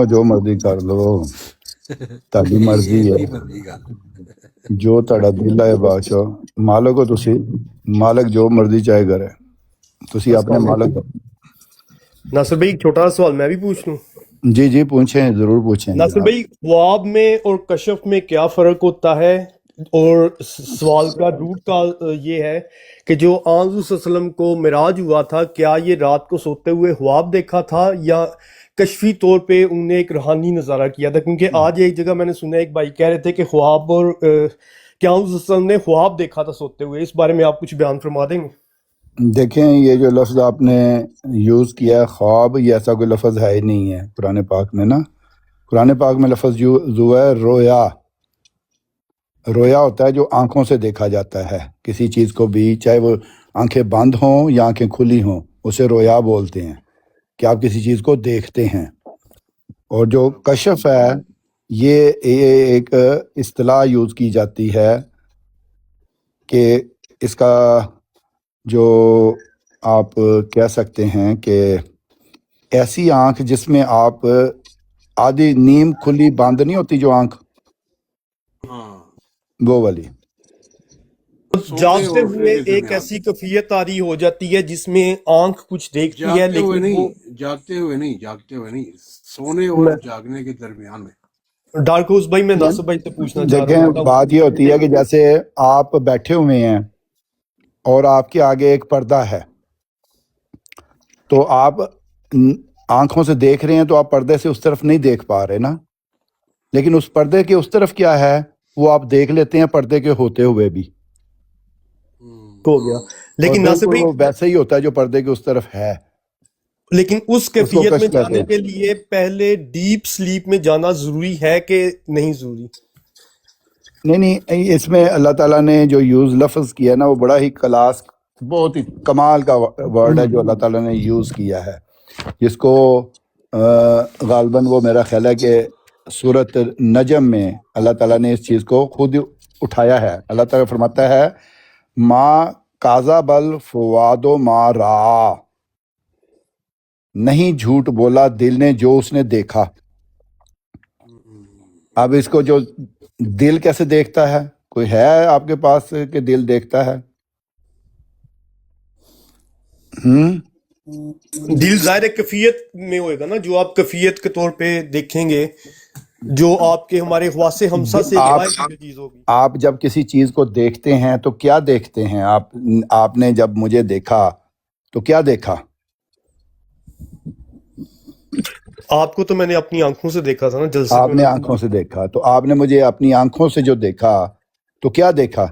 ਜੋ ਮਰਜ਼ੀ ਕਰ ਲਓ, ਤੁਹਾਡੀ ਮਰਜ਼ੀ ਹੈ, ਜੋ ਤੁਹਾਡਾ ਦਿਲ ਹੈ ਬਾਦਸ਼ਾਹ, ਮਾਲਕ ਹੋ ਤੁਸੀਂ, ਮਾਲਕ ਜੋ ਮਰਜ਼ੀ ਚਾਹੇ ਕਰੇ, ਤੁਸੀਂ ਆਪਣੇ मालिक हो। नासिर भाई छोटा सा सवाल मैं भी पूछ लूं? जी जी पूछें, जरूर पूछें। नासिर भाई ख्वाब में और कशफ में क्या फर्क होता है? और सवाल का रूट का ये है कि जो आज़म को मिराज हुआ था, क्या ये रात को सोते हुए ख्वाब देखा था या कशफी तौर पे उन्हें एक रूहानी नज़ारा किया था? क्योंकि आज एक जगह मैंने सुना एक भाई कह रहे थे कि ख्वाब और क्या आज़म ने ख्वाब देखा था सोते हुए, इस बारे में आप कुछ बयान फरमा देंगे? देखें, ये जो लफ्ज़ आपने यूज़ किया ख्वाब, ये ऐसा कोई लफ्ज़ है ही नहीं है कुरान पाक में ना। कुरान पाक में लफ्ज़ यूज़ हुआ है रोया। रोया होता है जो आंखों से देखा जाता है किसी चीज़ को भी, चाहे वो आंखें बंद हों या आंखें खुली हों, उसे रोया बोलते हैं कि आप किसी चीज़ को देखते हैं। और जो कशफ है ये एक इस्तिलाह यूज़ की जाती है कि इसका जो आप कह सकते हैं कि ऐसी आंख जिसमें आप आधी नीम खुली बंद नहीं होती जो आंख, वो वाली। जागते हुए एक ऐसी कैफियत तारी हो जाती है जिसमें आंख कुछ देखती है लेकिन जागते हुए नहीं, सोने और जागने के दरमियान में। डार्क हाउस भाई मैं नासिर भाई से पूछना चाह रहा देखें, बात ये होती है कि जैसे आप बैठे हुए हैं और आपके आगे एक पर्दा है, तो आप आंखों से देख रहे हैं तो आप पर्दे से उस तरफ नहीं देख पा रहे ना, लेकिन उस पर्दे के उस तरफ क्या है वो आप देख लेते हैं पर्दे के होते हुए भी। हो गया, लेकिन नासिर भाई वो वैसे ही होता है जो पर्दे के उस तरफ है। लेकिन उस कैफियत में जाने के लिए पहले डीप स्लीप में जाना जरूरी है कि नहीं जरूरी? नहीं, इसमें अल्लाह ताला ने जो यूज़ लफ्ज़ किया ना वो बड़ा ही क्लास, बहुत ही कमाल का वर्ड है जो अल्लाह ताला ने यूज़ किया है, जिसको गालबन वो मेरा ख्याल है कि सूरत नजम में अल्लाह ताला ने इस चीज़ को खुद उठाया है। अल्लाह ताला फरमाता है मा काज़ा बल फवादो मा रा, नहीं झूठ बोला दिल ने जो उसने देखा। अब इसको जो दिल कैसे देखता है, कोई है आपके पास कि दिल देखता है? दिल ज़ाहिर कैफियत में होएगा ना, जो आप कैफियत के तौर पे देखेंगे, जो आपके हमारे ख्वासे हमसा से चीज होगी। आप जब किसी चीज को देखते हैं तो क्या देखते हैं? आपने जब मुझे देखा तो क्या देखा? आपको तो मैंने अपनी आंखों से देखा था ना जलसे में। आपने आंखों से देखा, तो आपने मुझे अपनी आंखों से जो देखा तो क्या देखा?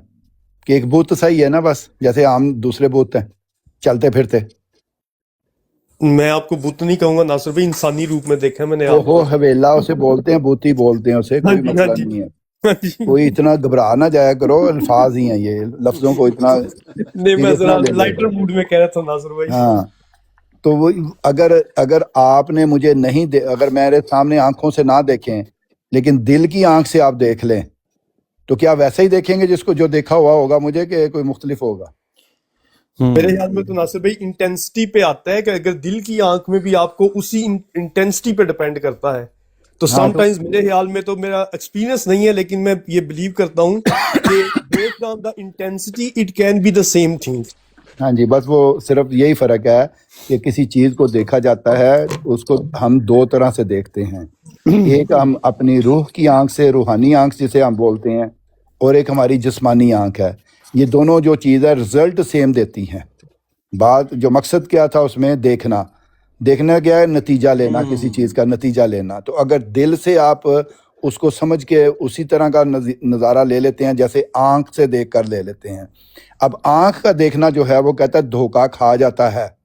कि एक बुत सही है ना, बस जैसे आम दूसरे बुत हैं चलते फिरते। मैं आपको बुत नहीं कहूंगा नासिर भाई, इंसानी रूप में देखा है मैंने। वो हवेला उसे बोलते हैं, बुत ही बोलते हैं उसे, कोई मसला नहीं है। कोई इतना घबरा ना जाया करो, अल्फाज ही हैं ये, लफ्जों को इतना नहीं, मैं जरा लाइटर मूड में कह रहा था नासिर भाई। हाँ, तो वो अगर आपने मुझे नहीं अगर मेरे सामने आंखों से ना देखें लेकिन दिल की आंख से आप देख लें, तो क्या वैसे ही देखेंगे जिसको जो देखा हुआ होगा मुझे, कि कोई मुख्तलिफ होगा? मेरे ख्याल में तो नासिर भाई इंटेंसिटी पे आता है कि अगर दिल की आंख में भी आपको उसी इंटेंसिटी पे डिपेंड करता है, तो समटाइम्स मेरे ख्याल में, तो मेरा एक्सपीरियंस नहीं है लेकिन मैं ये बिलीव करता हूँ कि based on the intensity it can be the same thing. हाँ जी, बस वो सिर्फ यही फर्क है कि किसी चीज को देखा जाता है उसको हम दो तरह से देखते हैं। एक हम अपनी रूह की आंख से, रूहानी आंख जिसे हम बोलते हैं, और एक हमारी जिस्मानी आंख है। ये दोनों जो चीज़ है रिजल्ट सेम देती हैं। बात जो मकसद क्या था उसमें, देखना क्या है, नतीजा लेना, किसी चीज़ का नतीजा लेना। तो अगर दिल से आप उसको समझ के उसी तरह का नज़ारा ले लेते हैं जैसे आंख से देख कर ले लेते हैं। अब आंख का देखना जो है वो कहता है धोखा खा जाता है,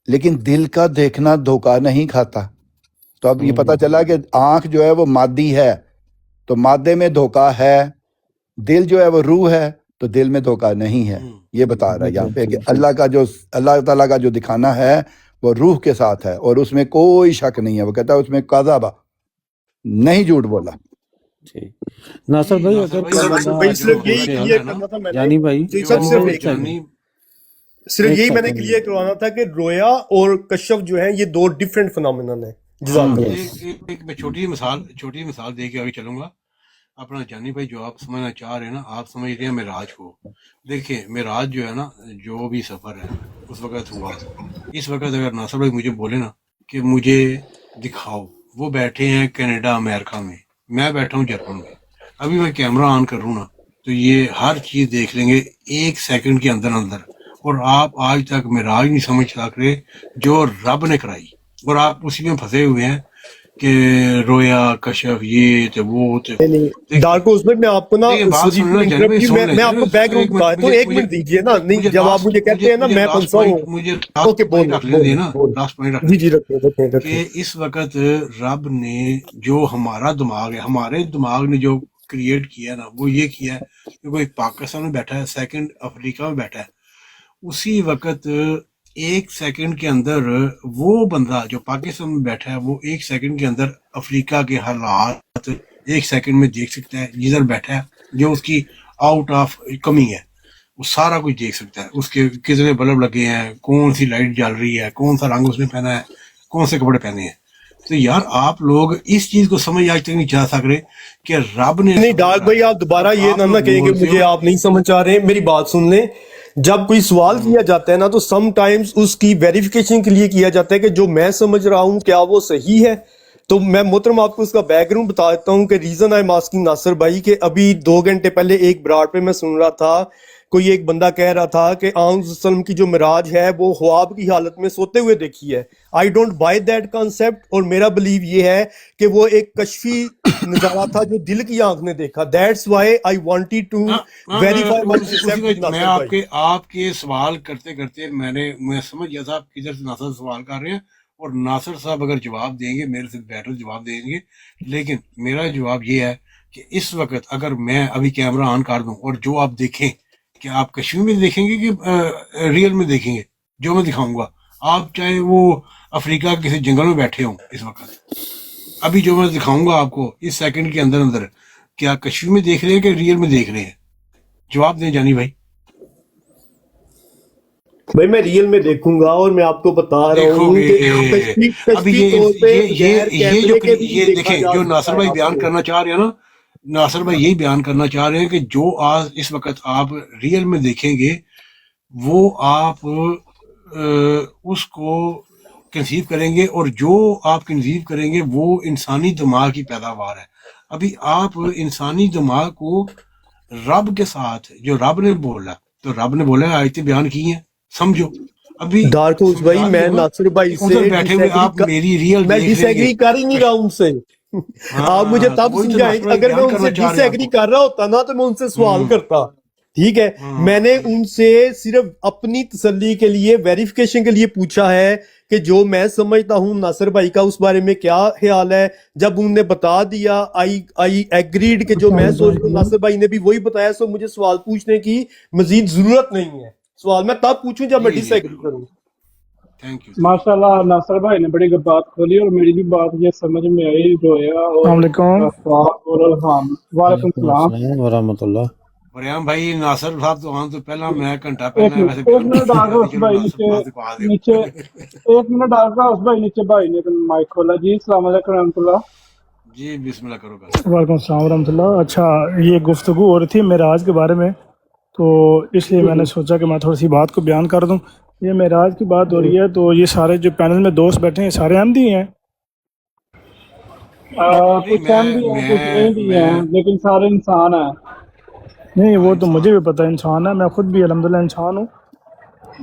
लेकिन दिल का देखना धोखा नहीं खाता। तो अब ये पता चला कि आंख जो है वो मादी है, तो मादे में धोखा है, दिल जो है वो रूह है, तो दिल में धोखा नहीं है। ये बता रहा है यहाँ पे कि अल्लाह ताला का जो दिखाना है वो रूह के साथ है और उसमें कोई शक नहीं है। वो कहता है उसमें काज़ाबा, नहीं झूठ बोला। नासिर भाई अगर सिर्फ यही क्लियर करना था मैंने, यानी भाई सिर्फ यही मैंने क्लियर करवाना था कि रोया और कशफ जो है ये दो डिफरेंट फिनोमेनन है। जज़ाक एक अल्लाह। एक एक मैं छोटी मिसाल दे के आगे चलूंगा। अपना जानी भाई जो आप समझना चाह रहे हैं ना, आप समझ रहे हैं मेराज को। देखिए मेराज जो है ना, जो भी सफर है उस वक्त हुआ। इस वक्त अगर नासिर भाई मुझे बोले ना कि मुझे दिखाओ, वो बैठे हैं कनाडा अमेरिका में, मैं बैठा हूँ जर्मन में, अभी मैं कैमरा ऑन करूँ ना तो ये हर चीज देख लेंगे 1 सेकंड के अंदर अंदर। और आप आज तक मेराज नहीं समझ सक रहे जो रब ने कराई, और आप उसी में फंसे हुए हैं कि रोया कशफ ये थे वो थे। नहीं नहीं देखिए डार्को उसमें मैं आपको ना देखिए बात सॉरी सुनना टू जानी भाई, इंटरप्ट, सुन मैं लें आपको एक बैकग्राउंड मिनट, बता तो मुझे एक मुझे मिनट दीजिए ना, नहीं मुझे जब आप लास्ट मुझे कहते हैं ना मुझे मैं लास्ट फंसा पॉइंट हूँ। मुझे लास्ट ओके पॉइंट बोलो रख लेने दें बोलो ना, बोलो। लास्ट पॉइंट रख जी जी लेते रखिए रखिए कि रखिए। इस वक्त रब ने जो हमारा दिमाग है, हमारे दिमाग ने जो क्रिएट किया ना, वो ये किया है कि कोई पाकिस्तान में बैठा है, सेकंड अफ्रीका में बैठा है, उसी वक्त 1 सेकंड के अंदर वो बंदा जो पाकिस्तान में बैठा है वो 1 सेकंड के अंदर अफ्रीका के हालात 1 सेकंड में देख सकता है। जिधर बैठा है जो उसकी आउट ऑफ कमी है वो सारा कुछ देख सकता है। उसके कितने बल्ब लगे हैं, कौन सी लाइट जल रही है, कौन सा रंग उसने पहना है, कौन से कपड़े पहने हैं। तो यार आप लोग इस चीज को समझ आज तक नहीं चाह सक रहे कि रब ने नहीं सब डार्क भाई कराया। आप दोबारा और ये आप ना लोग कहेंगे बोलते मुझे हो आप नहीं समझ आ रहे, मेरी बात सुन लें। जब कोई सवाल किया जाता है ना तो सम टाइम्स उसकी वेरिफिकेशन के लिए किया जाता है कि जो मैं समझ रहा हूं क्या वो सही है। तो मैं मोहतरम आपको उसका बैकग्राउंड बता देता हूं कि reason I am asking Nasir भाई कि अभी 2 घंटे पहले एक ब्राड पे मैं सुन रहा था, कोई एक बंदा कह रहा था कि आम की जो मिराज है वो ख्वाब की हालत में सोते हुए देखी है। I don't by that concept, और मेरा बिलीव ये है कि वो एक कश्फी नजारा था जो दिल की आंख ने देखा। That's why I wanted to verify my उसी कॉन्सेप्ट विद का मैं नासिर भाई। आपके आपके सवाल करते करते मैं समझ गया था आप किधर से नासिर सवाल कर रहे हैं, और नासिर साहब अगर जवाब देंगे मेरे से बेटर जवाब देंगे। लेकिन मेरा जवाब ये है कि इस वक्त अगर मैं अभी कैमरा ऑन कर दूं और जो आप देखें, कि आप कश्मीर में देखेंगे कि रियल में देखेंगे जो मैं दिखाऊंगा, आप चाहे वो अफ्रीका के किसी जंगल में बैठे हों इस वक्त, अभी जो मैं दिखाऊंगा आपको इस सेकंड के अंदर अंदर, क्या कश्मीर में देख रहे हैं कि रियल में देख रहे हैं? जवाब दें जानी भाई। भाई मैं रियल में देखूंगा और मैं आपको बता रहा हूँ देखोगे कि अभी कश्फी तौर पे बगैर ये जो कैमरे के भी ये देखा देखें जा जो सकता नासिर है भाई बयान आपको। करना चाह रहे हैं ना, नासिर भाई यही बयान करना चाह रहे हैं कि जो आज इस वक्त आप रियल में देखेंगे वो आप उसको कंसीव करेंगे, और जो आप कंसीव करेंगे वो इंसानी दिमाग की पैदावार है। अभी आप इंसानी दिमाग को रब के साथ, जो रब ने बोला, तो रब ने बोला आयतें बयान की हैं, समझो। अभी डार्क हाउस भाई समझा मैं दिया ना नासिर भाई कि से उधर बैठे हुए आप मेरी रियल मैं देख रहे डिसएग्री हैं। कर ही नहीं रहा उनसे। आप मुझे हाँ तो तब वही तो समझाएं, नासिर भाई अगर मैं बयान उनसे करना चाह रहे हैं डिसएग्री आपको। कर रहा होता ना तो मैं उनसे सवाल हम्म करता। ठीक है, मैंने उनसे सिर्फ अपनी तसल्ली के लिए वेरिफिकेशन के लिए पूछा है कि जो मैं समझता हूँ नासिर भाई का उस बारे में क्या ख्याल है। जब उन्होंने बता दिया आई एग्रीड कि जो मैं सोच रहा हूँ नासिर भाई ने भी वही बताया, सो मुझे सवाल पूछने की मजीद जरूरत नहीं है। सवाल मैं तब पूछूं जब मैं जी जी डिसएग्री करूं। थैंक यू माशाल्लाह नासिर भाई ने बड़ी बात खोली और मेरी भी बात ये समझ में आई। रोया और अस्सलाम अफवाह और अल्हाम। वालेकुम सलाम। वरहमतुल्लाह। बरियाम भाई नासिर साहब तो आने तो पहला मैं घंटा पहला वैसे एक बयान मिनट करना डाल चाह रहा रही, उस चलो भाई नासिर नीचे साहब को आ नीचे दो। एक मिनट डाल रहा उस भाई नीचे, भाई ने माइक खोला। जी अस्सलाम वालेकुम रहमतुल्लाह। जी बिस्मिल्लाह करो गल। वालेकुम अस्सलाम वरहमतुल्लाह। अच्छा, ये गुफ्तगू हो रही थी मेराज के बारे में, तो इसलिए मैंने सोचा कि मैं थोड़ी सी बात को बयान कर दूं। ये मेराज की बात हो रही है, तो ये सारे जो पैनल में दोस्त बैठे हैं सारे अहमदी हैं। नहीं कुछ अहम भी हैं कुछ नहीं भी हैं, मैं लेकिन सारे इंसान हैं। नहीं, हाँ वो तो मुझे इंसान भी पता है, इंसान है, मैं खुद भी अल्हम्दुलिल्लाह इंसान हूँ।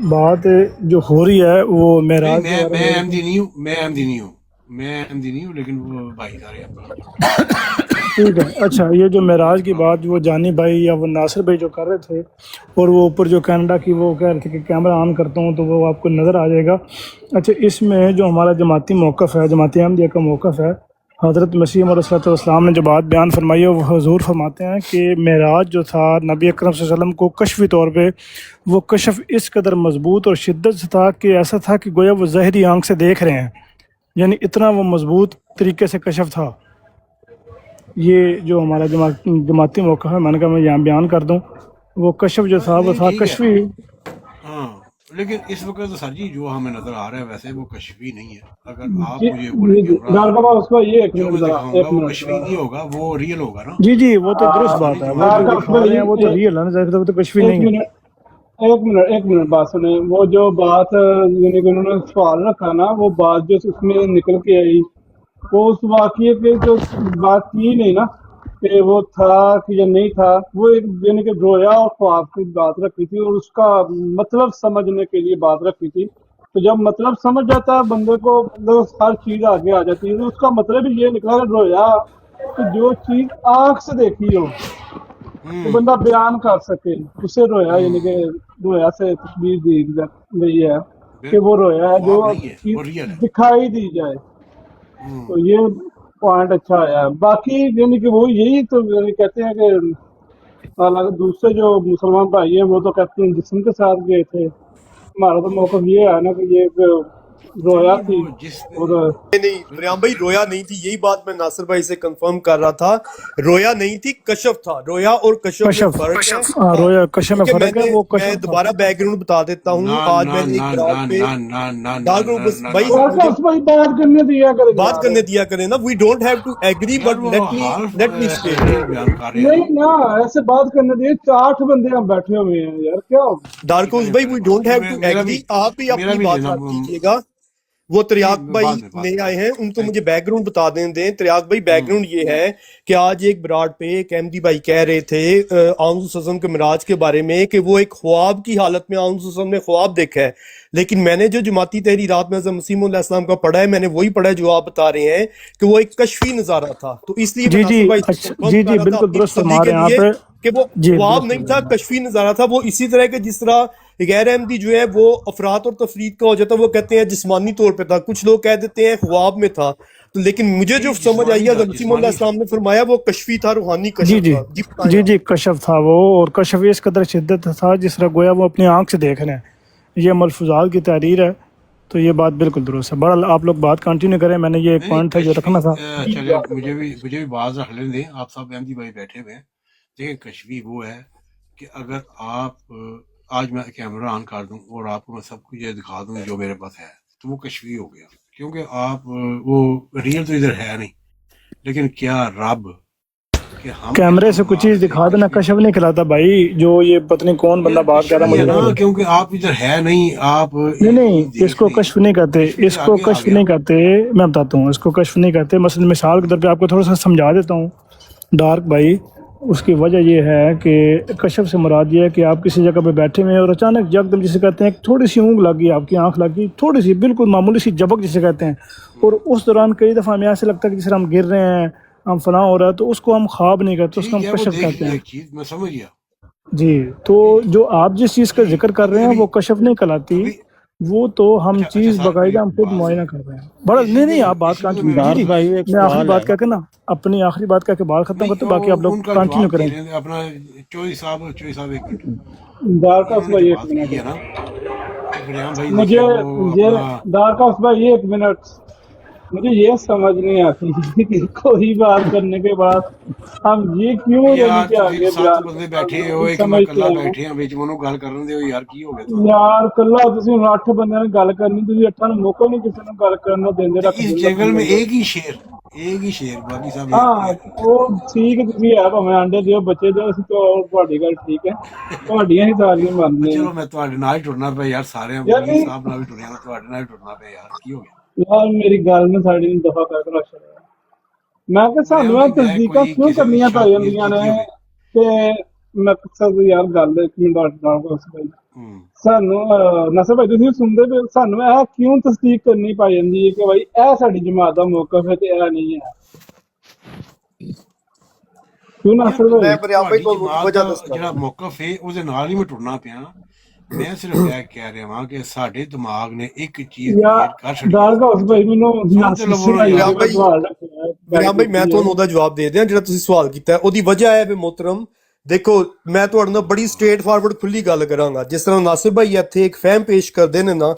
बात जो हो रही है वो नहीं मेराज के बारे में मैं हो रही अहमदी थी। नहीं हूँ, मैं अहमदी नहीं हूँ, मैं अहमदी नहीं हूँ, लेकिन वो भाईचारे हैं अपना जो। ठीक है। अच्छा, ये जो मेराज की हाँ बात वो जानी भाई या वो नासिर भाई जो कर रहे थे, और वो ऊपर जो कनाडा की वो कह रहे थे कि कैमरा ऑन करता हूँ तो वो आपको नज़र आ जाएगा। अच्छा, इसमें जो हमारा जमाती मौक़िफ़ है, जमाती अहमदिया का मौक़िफ़ है, हज़रत मसीह मौद ने जो बात बयान फरमाई है वो हुज़ूर फरमाते हैं कि मेराज जो था नबी अकरम सल्लल्लाहु अलैहि वसल्लम को कशफ़ी तौर पे वो कशफ़ इस कदर मज़बूत और शिद्दत से था कि ऐसा था कि गोया वो ज़ाहिरी आंख से देख रहे हैं, यानी इतना वो मज़बूत तरीके से कशफ़ था। ये जो हमारा जमाती मौक़िफ़ है, मैंने कहा मैं यहाँ बयान कर दूँ। वो कशफ़ जो था वो नहीं था ठीक है। कशफ़ी। हाँ लेकिन इस वक्त तो सर जी जो हमें नजर आ रहा है वैसे वो कश्फी नहीं है। अगर आप जी मुझे बोले जी कि जी डॉक्टर साहब उसको ये एक जो मिनट मैं जरा दिखाऊंगा एक वो मिनट कश्फी नहीं होगा, वो रियल होगा ना। जी जी वो तो दुरुस्त असली बात है, वो दिमाग जो डॉक्टर होगा। दिखा रहे हैं वो तो भाई रियल है ना, वो तो कुछ भी एक नहीं है। मिनट एक मिनट बात सुने। वो जो बात यानी कि उन्होंने सवाल रखा ना, वो बात जो उसमें निकल के आई, वो उस वाकये पे जो बात की नहीं ना कि वो था कि या नहीं था, वो एक यानी कि रोया और ख्वाब की बात रखी थी और उसका मतलब समझने के लिए बात रखी थी। तो जब मतलब समझ जाता है बंदे को, मतलब हर चीज आगे आ जाती है। तो उसका मतलब ही ये निकला कि रोया कि जो चीज आंख से देखी हो तो हम्म बंदा बयान कर सके, उसे रोया यानी कि हम्म रोया से तस्वीर दी गई है कि वो बिल्कुल, रोया वो है जो ख्वाब नहीं है, चीज वो रियल है। दिखाई दी जाए। तो ये पॉइंट अच्छा आया। बाकी यानी कि वो यही तो यानी कहते हैं कि हालांकि दूसरे जो मुसलमान भाई हैं वो तो कहते हैं जिस्म के साथ गए थे। हमारा तो मौकफ ये है ना कि ये एक रोया नहीं थी वो जिस और नहीं बिल्कुल फरियाम भाई, रोया नहीं थी, यही बात मैं नासिर भाई से कंफर्म कर रहा था। रोया नहीं थी, कशफ था। रोया और कशफ में कशफ, फर्क है। हाँ हाँ, रोया कशफ में क्योंकि फर्क है, वो मैं कशफ था। दोबारा बैकग्राउंड बता देता हूँ। ना आज ना मैंने एक ना बरात ना पे ना ना ना ना बैकग्राउंड ना ना भाई ना मुझे डॉक्टर भाई बात करने दिया करें बात यार। करने दिया करें ना। We don't have to agree, यार बट वो हाल लेट मी स्टेट। फैक्ट बयान कर रहे हैं नहीं ना। ना, ऐसे बात करने दिए। 8 बंदे हम बैठे हुए हैं यार, क्या हो गया? डार्कोस इतने भाई, सारे वी बात डोंट हैव टू मेरा भी एग्री, आप ही अपनी बात लेना खत्म कीजिएगा। वो नहीं त्रियाक भाई बाद नए में आए हैं, उनको मुझे थैंक बैकग्राउंड बता दें। त्रियाक भाई, यू। बैकग्राउंड ये है कि आज एक बरात पे एक अहमदी भाई कह रहे थे आउज़ के मिराज के बारे में कि वो एक ख्वाब की हालत में आउज़ ने ख्वाब देखा है। लेकिन मैंने जो जमाती तहरीरात में हज़रत मसीह मौऊद अलैहिस्सलाम का पढ़ा है, मैंने वही पढ़ा है जो आप बता रहे हैं कि वो एक कशफी नज़ारा था। तो इसलिए मैं जी जी नासिर भाई से अच्छा, कंफर्म जी कर जी रहा था बिल्कुल अपनी दुरुस्त तसल्ली फरमा के रहे हैं लिए आप। कि वो जी ख्वाब दुरुस्त नहीं फरमा था, रहे हैं। कशफी नज़ारा था। वो इसी तरह के जिस तरह गैर अहमदी जो है वो अफरात और तफरीद का हो जाता है, वो कहते हैं जिस्मानी तौर पे था, कुछ लोग कह देते हैं ख्वाब में था। तो लेकिन मुझे जो नहीं समझ आई जिस्मानी है, था, मसीह मौऊद जिस्मानी था। अलैहिस्सलाम ने फरमाया वो कशफी था, रूहानी जी कशफ जी था। जी बताएं जी आप। जी कशफ था वो, और कशफ इस कदर शिद्दत था जिस तरह गोया वो अपनी आंख से देख रहे हैं। ये मलफूजात की तहरीर है। तो ये बात बिल्कुल दुरुस्त है। बहरहाल आप लोग बात कंटिन्यू करें, मैंने ये एक नहीं पॉइंट था जो कश्फी रखना था। चले मुझे भी बात रख लेने दें। आप सब अहमदी भाई बैठे हुए हैं। देखिए कश्फी वो है कि अगर आप आज मैं कैमरा ऑन कर दूं और आपको मैं सब कुछ ये दिखा दूं जो मेरे पास है, तो वो कश्फी हो गया। क्योंकि आप वो रियल तो इधर है नहीं। लेकिन क्या रब कि हम कैमरे इसको से कुछ दिमाग चीज से दिखा देना कश्फी कशफ नहीं खिलाता भाई। जो ये पता नहीं कौन बंदा यार बात कर रहा, कश्फी मुझे है नहीं ना, पता। क्योंकि आप इधर है नहीं। आप नहीं एक नहीं, चीज देख इसको रहे हैं, कश्फ नहीं करते, कश्फी से इसको आगे आ कश्फ गया। नहीं करते। मैं बताता हूँ, इसको कश्फ नहीं करते। मसलन मिसाल के तौर पे आपको थोड़ा सा समझा देता हूँ डार्क भाई। उसकी वजह ये है कि कशफ से मुराद ये है कि आप किसी जगह पे बैठे हुए हैं और अचानक यकदम जिसे कहते हैं थोड़ी सी ऊँग लग गई, आपकी आंख लग गई, थोड़ी सी बिल्कुल मामूली सी झपक जिसे कहते हैं। और उस दौरान कई दफ़ा हमें ऐसे लगता है कि जिस तरह हम गिर रहे हैं, हम फना हो रहा है, तो उसको हम ख्वाब नहीं करते, उसको ठीक हम है, वो कशफ देख कहते लिया हैं। एक चीज, मैं समझ गया। जी, तो जो आप जिस चीज़ का नहीं जिक्र कर रहे अभी हैं अभी वो कशफ नहीं कहलाती। अभी वो तो हम अच्छा चीज़ सर मेरी बाकायदा हम खुद बात मुआयना सुने। कर रहे हैं। बड़ा नहीं नहीं, आप बात इसी पे तो कंटिन्यू। मैं जी डार्क जी, भाई एक मैं आखिरी सवाल बात है। करके ना, अपनी आखिरी बात करके बात खत्म नहीं करते, बाकी आप लोग उनका कंटिन्यू जवाब दे करें। रहे हैं अपना। चौधरी साहब एक मिनट। डार्कस इन्होंने जो भाई एक बात की है मिनट ना कि फरियाम भाई मुझे देखे वो ये अपना डार्कस भाई एक मिनट मुझे ये समझ नहीं आती कि कोई बात करने के बाद हम ये क्यों यानी यार कि ਤੁਸੀਂ आगे ਸੱਤ बयान ਬੰਦੇ करना ਬੈਠੇ ਹੋ, नहीं ਇੱਕ ਮੈਂ समझते ਇਕੱਲਾ हैं ਬੈਠੇ ਆ ਵਿੱਚ, ਮੈਨੂੰ ਗੱਲ ਕਰਨ ਦਿਓ ਯਾਰ। ਕੀ ਹੋ ਗਿਆ ਤੁਹਾਨੂੰ? यार कल्ला ਤੁਸੀਂ ਹੁਣ 8 ਬੰਦਿਆਂ ਨਾਲ ਗੱਲ ਕਰਨੀ, ਤੁਸੀਂ 8 ਨੂੰ ਮੌਕਾ ਨਹੀਂ ਕਿਸੇ ਨੂੰ ਗੱਲ ਕਰਨ ਦਾ ਦਿੰਦੇ, ਤੇ ਰੱਖ ਇਸ ਦਿੰਦੇ ਜंगल में ਬੰਦੇ। एक ही शेर बाकी सब ਹਾਂ ਉਹ ਠੀਕ ਤੁਸੀਂ ਹੈ, ਭਾਵੇਂ ਆਂਡੇ ਦਿਓ ਬੱਚੇ ਦਿਓ, ਅਸੀਂ ਤਾਂ ਤੁਹਾਡੀ ਗੱਲ ਠੀਕ ਹੈ, ਤੁਹਾਡੀਆਂ ਹੀ ਸਾਰੀਆਂ ਮੰਨਦੇ ਹਾਂ ਚਲੋ ਮੈਂ ਤੁਹਾਡੇ ਨਾਲ ਹੀ ਟੁਰਨਾ ਪਿਆ ਯਾਰ। ਸਾਰਿਆਂ ਯਾਰ। ਵਜ਼ੀਰ ਨਹੀਂ ਸਾਹਿਬ ਨਾਲ ਵੀ ਟੁਰਿਆ, ਮੈਂ ਤੁਹਾਡੇ ਨਾਲ ਹੀ ਟੁਰਨਾ ਪਿਆ ਯਾਰ। ਕੀ ਹੋ ਗਿਆ? ਯਾਰ ਮੇਰੀ ਗੱਲ ਨੂੰ ਸਾਡੀ ਨੂੰ ਦਫਾ ਕਰ ਰੱਖ ਛੱਡਿਆ। ਮੈਂ ਕਿ ਫਰਿਆਮ ਸਾਨੂੰ ਇਹ ਭਾਈ ਮੈਂ ਤਸਦੀਕਾਂ ਕੋਈ ਕਿਉਂ ਕਿਸੇ ਦੀ ਕਰਨੀਆਂ ਪੈ ਸ਼ੱਕ ਨੀਅਤ ਜਾਂਦੀਆਂ ਨੇ ਕੀਤੀ ਹੋਵੇ। ਕਿ ਮਕਸਦ ਯਾਰ ਗੱਲ ਇੱਕ ਮਿੰਟ ਨਾਲ ਉਸ ਭਾਈ ਸਾਨੂੰ ਨਸਰ ਭਾਈ ਤੁਸੀਂ ਸੁਣਦੇ ਪਏ ਹੋ? ਸਾਨੂੰ ਇਹ ਕਿਉਂ ਤਸਦੀਕ ਕਰਨੀ ਪੈ ਜਾਂਦੀ ਹੈ ਕਿ ਭਾਈ ਇਹ ਸਾਡੀ ਜਮਾਤ ਦਾ ਮੌਕਫ ਹੈ ਤੇ ਇਹ ਨਹੀਂ ਹੈ? ਕਿਉਂ ਯਾਰ ਨਸਰ ਭਾਈ? मैं फरियाम भाई ਤੁਹਾਡੀ को ਜਮਾਤ वजह ਦਾ दसदा। ਜਿਹੜਾ ਮੌਕਫ ਹੈ ਉਹਦੇ ਨਾਲ ਹੀ ਮੈਂ ਟੁਰਨਾ ਪਿਆ। ਮੈਂ ਸਿਰਫ ਇਹ ਕਹਿ ਰਿਹਾ ਹਾਂ ਕਿ ਸਾਡੇ ਦਿਮਾਗ ਨੇ ਇੱਕ ਚੀਜ਼ ਯਾਰ ਕ੍ਰੀਏਟ ਕਰ ਛੱਡੀ ਡਰ ਹੈ। ਦਾ ਉਸ ਭਾਈ ਮੈਨੂੰ ਸੁਣ ਤੇ ਲਵੋ ਨਸਰ ਨਾ ਭਾਈ ਯਾਰ। फरियाम ਦਾ भाई ਸਵਾਲ ਰੱਖਿਆ ਹੈ, ਫਰਿਆਮ ਭਾਈ, ਮੈਂ ਤੁਹਾਨੂੰ ਉਹਦਾ ਜਵਾਬ ਦੇ ਦਿਆਂ ਜਿਹੜਾ ਤੁਸੀਂ ਸਵਾਲ ਕੀਤਾ ਹੈ। ਉਹਦੀ ਵਜ੍ਹਾ ਹੈ ਵੀ ਮੁਹਤਰਮ ਦੇਖੋ, ਮੈਂ ਤੁਹਾਡੇ ਨਾਲ ਬੜੀ ਸਟ੍ਰੇਟ ਫਾਰਵਰਡ ਖੁੱਲੀ ਗੱਲ ਕਰਾਂਗਾ। ਜਿਸ ਤਰ੍ਹਾਂ ਨਾਸਿਰ ਭਾਈ ਇੱਥੇ ਇੱਕ ਫਹਿਮ ਪੇਸ਼ ਕਰਦੇ ਨੇ ਨਾ,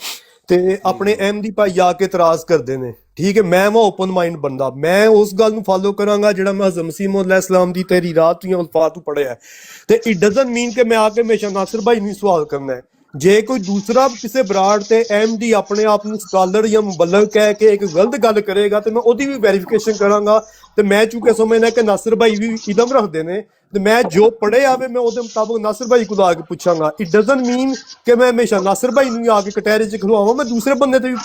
ਤੇ ਆਪਣੇ ਅਹਿਮਦੀ ਭਾਈ ਆ ਕੇ ਇਤਰਾਜ਼ ਕਰਦੇ ਨੇ, ਠੀਕ ਹੈ। ਮੈਂ ਵਾ ਓਪਨ ਮਾਈਂਡ ਬੰਦਾ, ਮੈਂ ਉਸ ਗੱਲ ਨੂੰ ਫਾਲੋ ਕਰਾਂਗਾ ਜਿਹੜਾ ਮੈਂ ਹਜ਼ਰਤ ਮਸੀਹ ਮੌਊਦ अलैहिस्सलाम ਦੀ ਤਹਿਰੀਰਾਤ ਜਾਂ ਅਲਫਾਜ਼ ਤੋਂ ਪੜ੍ਹਿਆ ਹੈ। ਤੇ ਇਟ ਡਜ਼ਨਟ ਮੀਨ ਕਿ ਮੈਂ ਆ ਕੇ ਹਮੇਸ਼ਾ ਨਾਸਿਰ ਭਾਈ ਨੂੰ ਸਵਾਲ ਕਰਨਾ ਹੈ। ਜੇ ਕੋਈ ਦੂਸਰਾ ਕਿਸੇ ਬਰਾੜ ਤੇ ਐਮਡੀ ਆਪਣੇ ਆਪ ਨੂੰ ਸਕਾਲਰ ਜਾਂ ਮੁਬੱਲਗ ਕਹਿ ਕੇ ਇੱਕ ਗਲਤ ਗੱਲ ਕਰੇਗਾ ਤੇ ਮੈਂ ਉਹਦੀ ਵੀ ਵੈਰੀਫਿਕੇਸ਼ਨ ਕਰਾਂਗਾ। ਤੇ ਮੈਂ ਚੁੱਕੇ ਸਮਝਣਾ ਕਿ ਨਾਸਿਰ ਭਾਈ ਵੀ ਇਲਮ ਰੱਖਦੇ ਨੇ ਤੇ ਮੈਂ ਜੋ ਪੜ੍ਹਿਆ ਆਵੇ ਮੈਂ ਉਹਦੇ ਮੁਤਾਬਕ ਨਾਸਿਰ ਭਾਈ ਕੋਲ ਆ ਕੇ ਪੁੱਛਾਂਗਾ। ਇਟ ਡਜ਼ਨਟ ਮੀਨ ਕਿ ਮੈਂ ਹਮੇਸ਼ਾ ਨਾਸਿਰ ਭਾਈ ਨੂੰ ਹੀ ਆ ਕੇ ਕਟਹਿਰੇ 'ਚ ਖਲਵਾਵਾਂ, ਮੈਂ ਦੂਸਰੇ ਬੰਦੇ ਤੇ ਵੀ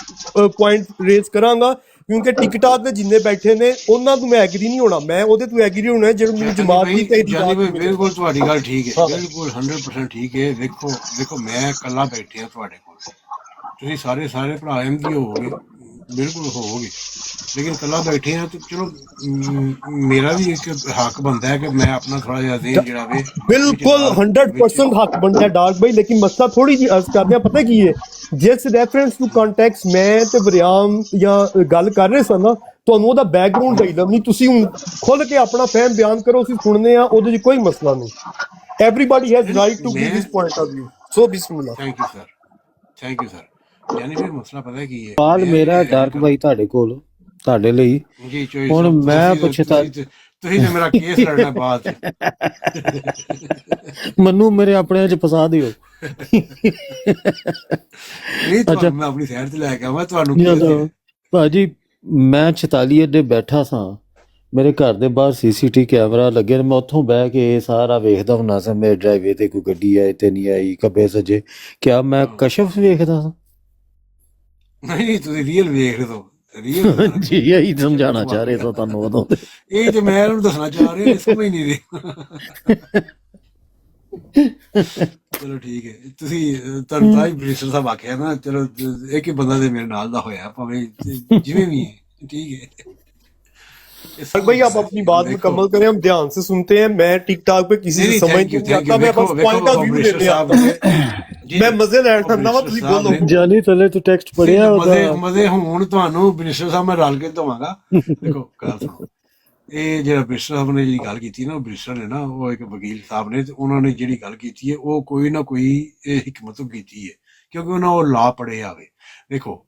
ਪੁਆਇੰਟ ਰੇਜ਼ ਕਰਾਂਗਾ, ਕਿਉਂਕਿ ਟਿਕਟਾਕ ਦੇ ਜਿੰਨੇ ਬੈਠੇ ਨੇ ਉਹਨਾਂ ਤੋਂ ਮੈਂ ਐਗਰੀ ਨਹੀਂ ਹੋਣਾ, ਮੈਂ ਉਹਦੇ ਤੋਂ ਐਗਰੀ ਹੋਣਾ ਜਿਹੜੇ ਮੇਰੀ ਜਮਾਤ ਦੀ ਤੇ ਜਾਨੀ ਭਾਈ ਬਿਲਕੁਲ ਤੁਹਾਡੀ ਗੱਲ ਠੀਕ ਹੈ, ਬਿਲਕੁਲ 100% ਠੀਕ ਹੈ। ਵੇਖੋ ਮੈਂ ਇਕੱਲਾ ਬੈਠਿਆ ਤੁਹਾਡੇ ਕੋਲ, ਤੁਸੀਂ ਸਾਰੇ ਭਰਾ ਐਮਡੀ ਹੋਵੋਗੇ, ਬਿਲਕੁਲ ਹੋਵੋਗੇ, ਲੇਕਿਨ ਇਕੱਲਾ ਬੈਠੇ ਆ ਤੇ ਚਲੋ ਮੇਰਾ ਵੀ ਇੱਕ ਹੱਕ ਬਣਦਾ ਹੈ ਕਿ ਮੈਂ ਆਪਣਾ ਥੋੜਾ ਜਿਹਾ ਜ਼ਹਿਨ ਜਿਹੜਾ ਵੇ ਬਿਲਕੁਲ 100% ਹੱਕ ਬਣਦਾ ਡਾਰਕ ਭਾਈ। ਲੇਕਿਨ ਮਸਲਾ ਥੋੜੀ ਜਿਹੀ ਅਰਜ਼ ਕਰਦੇ ਆ, ਪਤਾ ਕੀ ਹੈ, ਜਿਸ ਰੈਫਰੈਂਸ ਟੂ ਕੰਟੈਕਸਟ ਮੈਂ ਤੇ ਵਰਿਆਮ ਜਾਂ ਗੱਲ ਕਰ ਰਹੇ ਸਨ ਨਾ, ਤੁਹਾਨੂੰ ਉਹਦਾ ਬੈਕਗਰਾਉਂਡ ਦਾ ਇਲਮ ਨਹੀਂ, ਤੁਸੀਂ ਹੁਣ ਖੁੱਲ ਕੇ ਆਪਣਾ ਫਹਿਮ ਬਿਆਨ ਕਰੋ, ਅਸੀਂ ਸੁਣਨੇ ਆ, ਉਹਦੇ 'ਚ ਕੋਈ ਮਸਲਾ ਨਹੀਂ। Everybody has right to give his point of view. So ਬਿਸਮਿਲ੍ਲਾ। Thank you sir. ਯਾਨੀ ਫਿਰ ਮਸਲਾ ਪਤਾ ਕੀ ਹੈ, ਸਵਾਲ ਮੇਰਾ ਡਾਰਕ ਭਾਈ ਤੁਹਾਡੇ ਕੋਲ, ਤੁਹਾਡੇ ਲਈ ਜੀ ਹੁਣ ਮੈਂ ਪੁੱਛਦਾ, ਤੁਸੀਂ ਤੇ ਮੇਰਾ ਕੇਸ ਲੜਨਾ ਬਾਅਦ ਮੈਨੂੰ ਮੇਰੇ ਆਪਣੇ 'ਚ ਫਸਾ ਦਿਓ। ਨਹੀਂ ਤੁਹਾਨੂੰ ਮੈਂ ਆਪਣੀ ਸਾਈਡ ਤੇ ਲੈ ਕੇ ਆਵਾਂ, ਤੁਹਾਨੂੰ ਭਾਜੀ ਮੈਂ 44 ਦੇ ਬੈਠਾ ਸਾਂ, ਮੇਰੇ ਘਰ ਦੇ ਬਾਹਰ CCTV ਕੈਮਰਾ ਲੱਗੇ, ਮੈਂ ਉੱਥੋਂ ਬਹਿ ਕੇ ਸਾਰਾ ਵੇਖਦਾ ਹੁੰਦਾ ਸਾਂ, ਮੇਰੇ ਡਰਾਈਵੇ ਤੇ ਕੋਈ ਗੱਡੀ ਆਈ ਤੇ ਨਹੀਂ ਆਈ, ਖੱਬੇ ਸੱਜੇ, ਕਿਆ ਮੈਂ ਕਸ਼ਫ ਵੇਖਦਾ ਸਾਂ? ਨਹੀਂ ਤੁਸੀਂ ਰੀਅਲ ਵੇਖ ਦੋ, ਜੀ ਇਹੀ ਸਮਝਾਉਣਾ ਚਾਹ ਰਹੇ ਸਾਂ ਤੁਹਾਨੂੰ ਉਦੋਂ। ਇਹ ਤੇ ਮੈਂ ਉਹਨੂੰ ਦੱਸਣਾ ਚਾਹ ਰਿਹਾ, ਸਮਝ ਨਹੀਂ ਰਿਹਾ। ਚਲੋ ਠੀਕ ਹੈ, ਤੁਸੀਂ ਤੁਹਾਨੂੰ ਤਾਂ ਹੀ ਬ੍ਰਿਸਟਲ ਸਾਹਿਬ ਆਖਿਆ ਨਾ, ਚਲੋ ਇੱਕ ਹੀ ਬੰਦਾ ਤੇ ਮੇਰੇ ਨਾਲ ਦਾ ਹੋਇਆ, ਭਾਵੇਂ ਜਿਵੇਂ भी है, ठीक है। भाई आप अपनी बात मुकम्मल करें, हम ध्यान से सुनते हैं। मैं टिक टॉक पे किसी से समझ नहीं आता, मैं बस पॉइंट ऑफ व्यू देते हैं, मैं मजे ले रहा था। ਤੁਸੀਂ ਬੋਲੋ ਜਾਨੀ ਥੱਲੇ ਤੂੰ ਟੈਕਸਟ ਪੜਿਆ ਉਹਦਾ ਮਜ਼ੇ ਹੁਣ ਤੁਹਾਨੂੰ ਬ੍ਰਿਸਟਲ ਸਾਹਿਬ ਮੈਂ ਰਲ ਕੇ ਦਵਾਂਗਾ। ਦੇਖੋ ਗੱਲ ਸੁਣੋ, ਇਹ ਜਿਹੜਾ ਬ੍ਰਿਸਟਲ ਸਾਹਿਬ ਨੇ ਜਿਹੜੀ ਗੱਲ ਕੀਤੀ ਨਾ, ਉਹ ਬ੍ਰਿਸਟਲ ਨੇ ਨਾ, ਉਹ ਇੱਕ ਵਕੀਲ ਸਾਹਿਬ ਨੇ, ਤੇ ਉਹਨਾਂ ਨੇ ਜਿਹੜੀ ਗੱਲ ਕੀਤੀ ਹੈ ਉਹ ਕੋਈ ਨਾ ਕੋਈ ਹਿਕਮਤ ਤੋਂ ਕੀਤੀ ਹੈ, ਕਿਉਂਕਿ ਉਹਨਾਂ ਉਹ ਲਾ ਪੜ੍ਹੇ ਆਵੇ। ਦੇਖੋ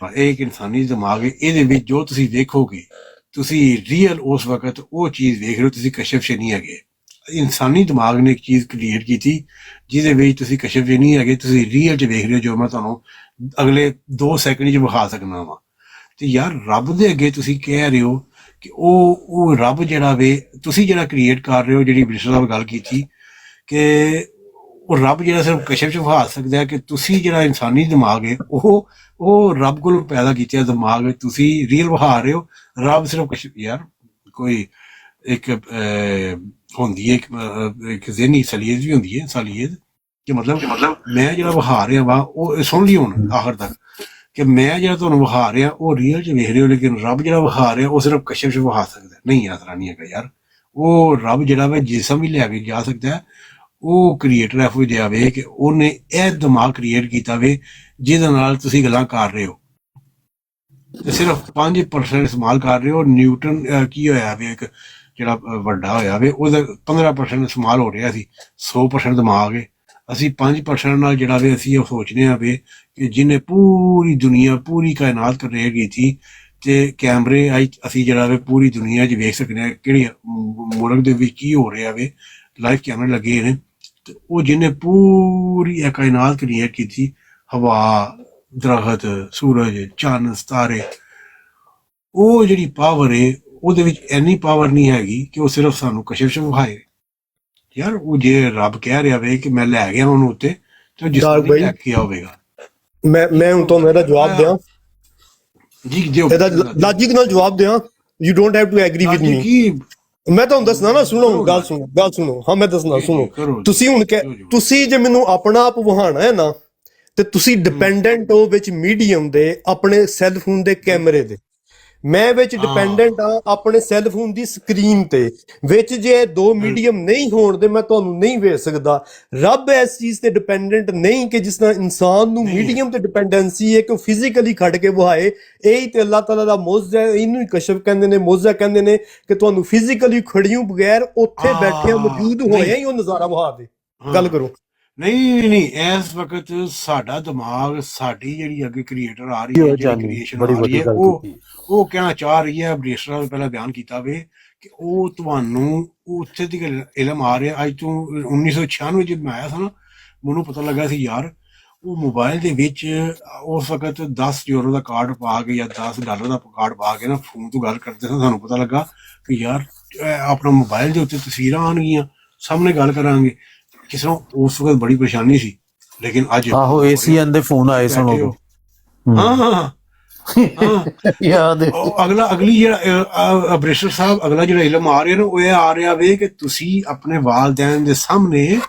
ਇਹ ਇੱਕ ਇਨਸਾਨੀ ਦਿਮਾਗ ਹੈ, ਇਹਦੇ ਵਿੱਚ ਜੋ ਤੁਸੀਂ ਵੇਖੋਗੇ, ਤੁਸੀਂ ਰੀਅਲ ਉਸ ਵਕਤ ਉਹ ਚੀਜ਼ ਵੇਖ ਰਹੇ ਹੋ, ਤੁਸੀਂ ਕਸ਼ਫ 'ਚ ਨਹੀਂ ਹੈਗੇ। ਇਨਸਾਨੀ ਦਿਮਾਗ ਨੇ ਇੱਕ ਚੀਜ਼ ਕ੍ਰੀਏਟ ਕੀਤੀ ਜਿਹਦੇ ਵਿੱਚ ਤੁਸੀਂ ਕਸ਼ਫ 'ਚ ਨਹੀਂ ਹੈਗੇ, ਤੁਸੀਂ ਰੀਅਲ 'ਚ ਵੇਖ ਰਹੇ ਹੋ, ਜੋ ਮੈਂ ਤੁਹਾਨੂੰ ਅਗਲੇ 2 ਸੈਕਿੰਡ 'ਚ ਵਿਖਾ ਸਕਦਾ ਵਾਂ। ਤੇ ਯਾਰ ਰੱਬ ਦੇ ਅੱਗੇ ਤੁਸੀਂ ਕਹਿ ਰਹੇ ਹੋ ਕਿ ਉਹ ਰੱਬ ਜਿਹੜਾ ਵੇ ਤੁਸੀਂ ਜਿਹੜਾ ਕ੍ਰੀਏਟ ਕਰ ਰਹੇ ਹੋ, ਜਿਹੜੀ ਬ੍ਰਿਸਟਲ ਸਾਹਿਬ ਗੱਲ ਕੀਤੀ ਕਿ ਉਹ ਰੱਬ ਜਿਹੜਾ ਸਿਰਫ ਕਸ਼ਫ 'ਚ ਵਿਖਾ ਸਕਦਾ ਹੈ, ਕਿ ਤੁਸੀਂ ਜਿਹੜਾ ਇਨਸਾਨੀ ਦਿਮਾਗ ਹੈ ਉਹ ਰੱਬ ਕੋਲ ਪੈਦਾ ਕੀਤਾ ਦਿਮਾਗ ਤੁਸੀਂ ਰੀਅਲ ਵਿਖਾ ਰਹੇ ਹੋ, ਰੱਬ ਸਿਰਫ ਕਸ਼ਫ। ਯਾਰ ਕੋਈ ਇੱਕ ਹੁੰਦੀ ਹੈ ਇੱਕ ਜ਼ਿਹਨੀ ਸਲੀਅਤ ਵੀ ਹੁੰਦੀ ਹੈ, ਸਾਲੀਅਤ, ਕਿ ਮਤਲਬ ਮੈਂ ਜਿਹੜਾ ਵਿਖਾ ਰਿਹਾ ਵਾ ਉਹ ਸੁਣ ਲਈ ਹੁਣ ਆਖਰ ਤੱਕ, ਕਿ ਮੈਂ ਜਿਹੜਾ ਤੁਹਾਨੂੰ ਵਿਖਾ ਰਿਹਾ ਉਹ ਰੀਅਲ 'ਚ ਵੇਖ ਰਹੇ ਹੋ, ਲੇਕਿਨ ਰੱਬ ਜਿਹੜਾ ਵਿਖਾ ਰਿਹਾ ਉਹ ਸਿਰਫ ਕਸ਼ਫ 'ਚ ਵਿਖਾ ਸਕਦਾ। ਨਹੀਂ ਇਸ ਤਰ੍ਹਾਂ ਨਹੀਂ ਹੈਗਾ ਯਾਰ, ਉਹ ਰੱਬ ਜਿਹੜਾ ਵਾ ਜਿਸਮ ਵੀ ਲੈ ਕੇ ਜਾ ਸਕਦਾ ਹੈ, ਉਹ ਕ੍ਰੀਏਟਰ ਇਹੋ ਜਿਹਾ ਵੇ ਕਿ ਉਹਨੇ ਇਹ ਦਿਮਾਗ ਕ੍ਰੀਏਟ ਕੀਤਾ ਵੇ ਜਿਹਦੇ ਨਾਲ ਤੁਸੀਂ ਗੱਲਾਂ ਕਰ ਰਹੇ ਹੋ, ਤੇ ਸਿਰਫ 5% ਇਸਤੇਮਾਲ ਕਰ ਰਹੇ ਹੋ। ਨਿਊਟਨ ਕੀ ਹੋਇਆ ਵੇ, ਇੱਕ ਜਿਹੜਾ ਵੱਡਾ ਹੋਇਆ ਵੇ ਉਹਦਾ 15% ਇਸਤੇਮਾਲ ਹੋ ਰਿਹਾ ਸੀ, 100% ਦਿਮਾਗ ਹੈ। ਅਸੀਂ 5% ਨਾਲ ਜਿਹੜਾ ਵੇ ਅਸੀਂ ਉਹ ਸੋਚਦੇ ਹਾਂ ਵੇ ਕਿ ਜਿਹਨੇ ਪੂਰੀ ਦੁਨੀਆ ਪੂਰੀ ਕਾਇਨਾਤ ਕ੍ਰੀਏਟ ਕੀਤੀ, ਤੇ ਕੈਮਰੇ ਅਸੀਂ ਜਿਹੜਾ ਵੇ ਪੂਰੀ ਦੁਨੀਆ 'ਚ ਵੇਖ ਸਕਦੇ ਹਾਂ ਕਿਹੜੀ ਮੁਲਕ ਦੇ ਵਿੱਚ ਕੀ ਹੋ ਰਿਹਾ ਵੇ, ਲਾਈਵ ਕੈਮਰੇ ਲੱਗੇ ਨੇ। ਤੇ ਉਹ ਜਿਹਨੇ ਪੂਰੀ ਕਾਇਨਾਤ ਕ੍ਰੀਏਟ ਕੀਤੀ, ਹਵਾ, ਦਰਖਤ, ਸੂਰਜ, ਚੰਨ, ਸਿਤਾਰੇ, ਉਹ ਜਿਹੜੀ ਪਾਵਰ ਹੈ ਉਹਦੇ ਵਿੱਚ ਇੰਨੀ ਪਾਵਰ ਨਹੀਂ ਹੈਗੀ ਕਿ ਉਹ ਸਿਰਫ ਸਾਨੂੰ ਕਸ਼ਫ 'ਚ ਵਿਖਾਏ। ਯਾਰ ਉਹ ਜੇ ਰੱਬ ਕਹਿ ਰਿਹਾ ਵੇ ਕਿ ਮੈਂ ਲੈ ਗਿਆ ਉਹਨੂੰ ਉੱਤੇ, ਤੇ ਜਿਸ ਤਰ੍ਹਾਂ ਲੈ ਕੇ ਹੋਵੇਗਾ। ਮੈਂ ਹੁਣ ਤੁਹਾਨੂੰ ਇਹਦਾ ਜਵਾਬ ਦਿਆਂ ਜੀ, ਦਿਓ ਇਹਦਾ ਲਾਜਿਕ ਨਾਲ ਜਵਾਬ ਦਿਆਂ। You don't have to agree with me. ਮੈਂ ਤੁਹਾਨੂੰ ਦੱਸਣਾ ਨਾ, ਸੁਣੋ ਗੱਲ ਸੁਣੋ। ਹਾਂ ਮੈਂ ਦੱਸਣਾ, ਸੁਣੋ। ਤੁਸੀਂ ਹੁਣ ਤੁਸੀਂ ਜੇ ਮੈਨੂੰ ਆਪਣਾ ਆਪ ਵਹਾਣਾ ਹੈ ਨਾ, ਤੇ ਤੁਸੀਂ ਡਿਪੈਂਡੈਂਟ ਹੋ ਵਿੱਚ ਮੀਡੀਅਮ ਦੇ ਆਪਣੇ ਸੈੱਲ ਫੋਨ ਦੇ ਕੈਮਰੇ ਦੇ, ਮੈਂ ਵਿੱਚ ਡਿਪੈਂਡੈਂਟ ਆ ਆਪਣੇ ਸੈੱਲ ਫੋਨ ਦੀ ਸਕਰੀਨ ਤੇ। ਵਿੱਚ ਜੇ ਦੋ ਮੀਡੀਅਮ ਨਹੀਂ ਹੋਣ ਤੇ ਮੈਂ ਤੁਹਾਨੂੰ ਨਹੀਂ ਵੇਖ ਸਕਦਾ। ਰੱਬ ਇਸ ਚੀਜ਼ ਤੇ ਡਿਪੈਂਡੈਂਟ ਨਹੀਂ ਕਿ ਜਿਸ ਤਰ੍ਹਾਂ ਇਨਸਾਨ ਨੂੰ ਮੀਡੀਅਮ ਤੇ ਡਿਪੈਂਡੈਂਸੀ ਹੈ ਕਿ ਫਿਜ਼ੀਕਲੀ ਖੜ ਕੇ ਵਹਾਏ। ਇਹੀ ਤੇ ਅੱਲਾਹ ਤਾਲਾ ਦਾ ਮੌਜਜ਼ਾ ਹੈ, ਇਹਨੂੰ ਹੀ ਕਸ਼ਫ ਕਹਿੰਦੇ ਨੇ, ਮੌਜਜ਼ਾ ਕਹਿੰਦੇ ਨੇ ਕਿ ਤੁਹਾਨੂੰ ਫਿਜ਼ੀਕਲੀ ਖੜਿਓ ਬਗੈਰ ਉੱਥੇ ਬੈਠਿਆ ਮੌਜੂਦ ਹੋਇਆ ਹੀ ਉਹ ਨਜ਼ਾਰਾ ਵਹਾ ਦੇ। ਗੱਲ ਕਰੋ। ਨਹੀਂ ਇਸ ਵਕਤ ਸਾਡਾ ਦਿਮਾਗ, ਸਾਡੀ ਜਿਹੜੀ ਅੱਗੇ ਕ੍ਰੀਏਟਰ ਆ ਰਹੀ ਹੈ, ਜਿਹੜੀ ਕ੍ਰੀਏਸ਼ਨ ਆ ਰਹੀ ਹੈ, ਉਹ ਕਹਿਣਾ ਚਾਹ ਰਹੀ ਹੈ, ਬ੍ਰਿਸਟਲ ਨੇ ਪਹਿਲਾਂ ਬਿਆਨ ਕੀਤਾ ਵੇ ਕਿ ਉਹ ਤੁਹਾਨੂੰ ਉੱਥੇ ਦੀ ਇਲਮ ਆ ਰਿਹਾ। ਅੱਜ ਤੋਂ 1996 ਚ ਮੈਂ ਆਇਆ ਸੀ ਨਾ, ਮੈਨੂੰ ਪਤਾ ਲੱਗਾ ਸੀ ਯਾਰ ਉਹ ਮੋਬਾਈਲ ਦੇ ਵਿੱਚ ਉਸ ਵਕਤ 10 ਯੂਰੋ ਦਾ ਕਾਰਡ ਪਾ ਕੇ ਜਾਂ 10 ਡਾਲਰ ਦਾ ਕਾਰਡ ਪਾ ਕੇ ਨਾ ਫੋਨ ਤੋਂ ਗੱਲ ਕਰਦੇ ਸਨ। ਸਾਨੂੰ ਪਤਾ ਲੱਗਾ ਕਿ ਯਾਰ ਆਪਣਾ ਮੋਬਾਈਲ ਦੇ ਉੱਤੇ ਤਸਵੀਰਾਂ ਆਉਣਗੀਆਂ, ਸਾਹਮਣੇ ਗੱਲ ਕਰਾਂਗੇ। ਕਿਸ ਤਰ੍ਹਾਂ ਉਸ ਵਕਤ ਬੜੀ ਪਰੇਸ਼ਾਨੀ ਸੀ, ਲੇਕਿਨ ਅੱਜ ਆਹੋ ACN ਦੇ ਫੋਨ ਆਏ ਸਨ ਬੈਠੇ ਹੋ। ਉਦੋਂ। ਹਾਂ ਹਾਂ ਹਾਂ ਯਾਦ ਹੈ। ਉਹ ਅਗਲੀ ਜਿਹੜਾ ਬ੍ਰਿਸ਼ਰ ਸਾਹਿਬ ਅਗਲਾ ਜਿਹੜਾ ਇਲਮ ਆ ਰਿਹਾ ਨਾ ਉਹ ਇਹ ਆ ਰਿਹਾ ਵੇ ਕਿ ਤੁਸੀਂ ਆਪਣੇ ਵਾਲਦੈਨ ਦੇ ਸਾਹਮਣੇ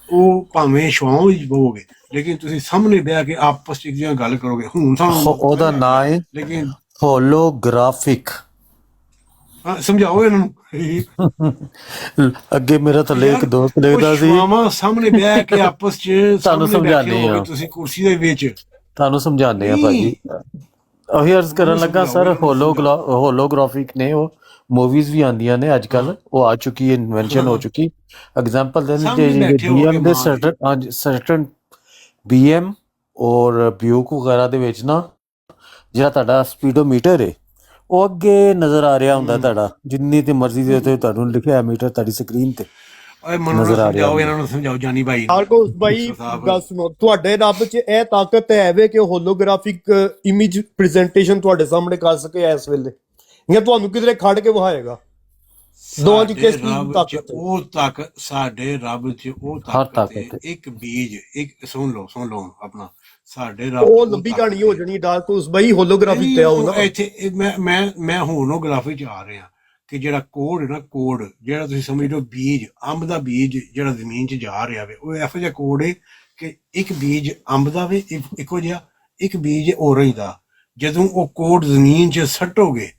ਉਹ ਭਾਵੇਂ ਛਾਂ ਵਿੱਚ ਬਹੋਗੇ ਲੇਕਿਨ ਤੁਸੀਂ ਸਾਹਮਣੇ ਬਹਿ ਕੇ ਆਪਸ ਚ ਇੱਕ ਜਗ੍ਹਾ ਗੱਲ ਕਰੋਗੇ। ਹੁਣ ਸਾਨੂੰ ਉਹਦਾ ਨਾਂ ਹੈ ਲੇਕਿਨ ਹੋਲੋਗ੍ਰਾਫਿਕ। ਸਮਝਾਓ ਇਹਨਾਂ ਨੂੰ। ਅੱਗੇ ਮੇਰਾ ਥੱਲੇ ਇੱਕ ਦੋਸਤ ਲਿਖਦਾ ਸੀ, ਛਾਵਾਂ ਸਾਹਮਣੇ ਬਹਿ ਕੇ ਆਪਸ ਚ ਤੁਹਾਨੂੰ ਸਾਹਮਣੇ ਬੈਠੇ ਸਮਝਾਉਂਦੇ ਹੋਗੇ ਆ। ਤੁਸੀਂ ਕੁਰਸੀ ਦੇ ਵਿੱਚ। ਤੁਹਾਨੂੰ ਸਮਝਾਉਂਦੇ ਆ ਭਾਜੀ। ਉਹੀ ਅਰਜ਼ ਕਰਨ ਲੱਗਾ ਸਰ, ਹੋਲੋਗ੍ਰਾਫਿਕ ਨੇ ਉਹ ਮੂਵੀਜ਼ ਵੀ ਆਉਂਦੀਆਂ ਨੇ ਅੱਜ ਕੱਲ, ਉਹ ਆ ਚੁੱਕੀ ਹੈ, ਇਨਵੈਂਸ਼ਨ ਹੋ ਚੁੱਕੀ। ਐਗਜ਼ਾਮਪਲ ਸਾਹਮਣੇ ਬੈਠੇ ਹੋਗੇ BM ਦੇ ਮਾਂ ਸਰਟਨ BM ਔਰ ਬਿਊਕ ਵਗੈਰਾ ਦੇ ਵਿੱਚ ਨਾ ਜਿਹੜਾ ਤੁਹਾਡਾ ਸਪੀਡੋਮੀਟਰ ਹੈ ਉਹ ਅੱਗੇ ਨਜ਼ਰ ਆ ਰਿਹਾ ਹੁੰਦਾ ਤੁਹਾਡਾ, ਜਿੰਨੀ ਤੇ ਮਰਜ਼ੀ ਦੇ ਉੱਤੇ ਤੁਹਾਨੂੰ ਲਿਖਿਆ ਮੀਟਰ ਤੁਹਾਡੀ ਸਕਰੀਨ ਤੇ ਓਏ ਮੈਨੂੰ ਨਜ਼ਰ ਆ ਰਿਹਾ ਸਮਝਾਓ, ਹੁੰਦਾ। ਇਹਨਾਂ ਨੂੰ ਸਮਝਾਓ ਜਾਨੀ ਭਾਈ। ਆਰਗੋਸ ਬਾਈ ਸਾਹਿਬ। ਗੱਲ ਸੁਣੋ, ਤੁਹਾਡੇ ਰੱਬ 'ਚ ਇਹ ਤਾਕਤ ਹੈ ਵੇ ਕਿ ਹੋਲੋਗ੍ਰਾਫਿਕ ਇਮੇਜ ਪ੍ਰੈਜੈਂਟੇਸ਼ਨ ਤੁਹਾਡੇ ਸਾਹਮਣੇ ਕਰ ਸਕੇ ਇਸ ਵੇਲੇ, ਜਾਂ ਤੁਹਾਨੂੰ ਕਿਧਰੇ ਖੜ ਕੇ ਵਹਾਏਗਾ? ਦੋਵਾਂ ਦੀ ਕਿਸ ਚੀਜ਼ ਦੀ ਤਾਕਤ ਹੈ? ਉਹ ਤਾਕਤ ਸਾਡੇ ਰੱਬ ਚ ਉਹ ਹਰ ਤਾਕਤ ਹੈ। ਤਾਕਤ ਹੈ। ਇੱਕ ਬੀਜ, ਇੱਕ ਸੁਣ ਲਓ ਆਪਣਾ ਸਾਡੇ ਰੱਬ ਉਹ ਚ ਲੰਬੀ ਤਾਕਤ ਕਹਾਣੀ ਹੋ ਹੈ। ਜਾਣੀ ਡਾਰਕੋਸ ਬਾਈ, ਹੋਲੋਗ੍ਰਾਫਿਕ ਤੇ ਆਓ ਨਾ। ਇੱਥੇ ਮੈਂ ਹੋਲੋਗ੍ਰਾਫੀ ਚ ਆ ਰਿਹਾ ਕਿ ਜਿਹੜਾ ਕੋਡ ਹੈ ਨਾ, ਕੋਡ ਜਿਹੜਾ ਤੁਸੀਂ ਸਮਝ ਲਓ ਬੀਜ, ਅੰਬ ਦਾ ਬੀਜ ਜਿਹੜਾ ਜ਼ਮੀਨ 'ਚ ਜਾ ਰਿਹਾ ਵੇ, ਉਹ ਇਹੋ ਜਿਹਾ ਕੋਡ ਹੈ ਕਿ ਇੱਕ ਬੀਜ ਅੰਬ ਦਾ ਵੇ ਇੱਕੋ ਜਿਹਾ, ਇੱਕ ਬੀਜ ਔਰੰਜ ਦਾ। ਜਦੋਂ ਉਹ ਕੋਡ ਜ਼ਮੀਨ 'ਚ ਸੱਟੋਗੇ,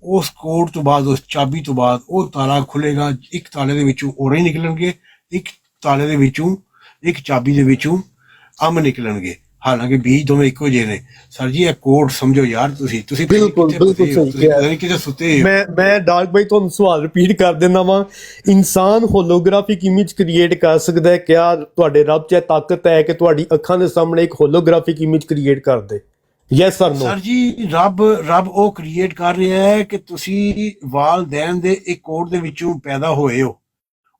ਉਸ ਕੋਡ ਤੋਂ ਬਾਅਦ, ਉਸ ਚਾਬੀ ਤੋਂ ਬਾਅਦ ਉਹ ਤਾਲਾ ਖੁੱਲੇਗਾ। ਇੱਕ ਤਾਲੇ ਦੇ ਵਿੱਚੋਂ ਔਰੰਜ ਨਿਕਲਣਗੇ, ਇੱਕ ਤਾਲੇ ਦੇ ਵਿੱਚੋਂ, ਇੱਕ ਚਾਬੀ ਦੇ ਵਿੱਚੋਂ ਅੰਬ ਨਿਕਲਣਗੇ। ਹਾਲਾਂਕਿ ਬੀਜ ਦੋਵੇਂ ਇੱਕੋ ਜਿਹੇ ਨੇ। ਸਰ ਜੀ ਇਹ ਕੋਡ ਸਮਝੋ ਯਾਰ। ਤੁਸੀਂ ਬਿਲਕੁਲ ਕਿੱਥੇ ਬਿਲਕੁਲ ਫਸੇ ਹੋ? ਸਹੀ ਤੁਸੀਂ ਕਿਹਾ। ਪਤਾ ਨਹੀਂ ਕਿਤੇ ਸੁੱਤੇ ਹੋ। ਮੈਂ ਡਾਰਕ ਬਾਈ ਤੁਹਾਨੂੰ ਸਵਾਲ ਰਿਪੀਟ ਕਰ ਦਿੰਦਾ ਵਾਂ, ਇਨਸਾਨ ਹੋਲੋਗ੍ਰਾਫਿਕ ਇਮੇਜ ਕ੍ਰੀਏਟ ਕਰ ਸਕਦਾ ਹੈ? ਕਿਆ ਤੁਹਾਡੇ ਰੱਬ 'ਚ ਇਹ ਤਾਕਤ ਹੈ ਕਿ ਤੁਹਾਡੀ ਅੱਖਾਂ ਦੇ ਸਾਹਮਣੇ ਇੱਕ ਹੋਲੋਗ੍ਰਾਫਿਕ ਇਮੇਜ ਕ੍ਰੀਏਟ ਕਰ ਦੇ? Yes or no? ਸਰ ਜੀ ਰੱਬ ਉਹ ਕ੍ਰੀਏਟ ਕਰ ਰਿਹਾ ਹੈ ਕਿ ਤੁਸੀਂ ਵਾਲਦੈਨ ਦੇ ਇੱਕ ਕੋਡ ਦੇ ਵਿੱਚੋਂ ਪੈਦਾ ਹੋਏ ਹੋ।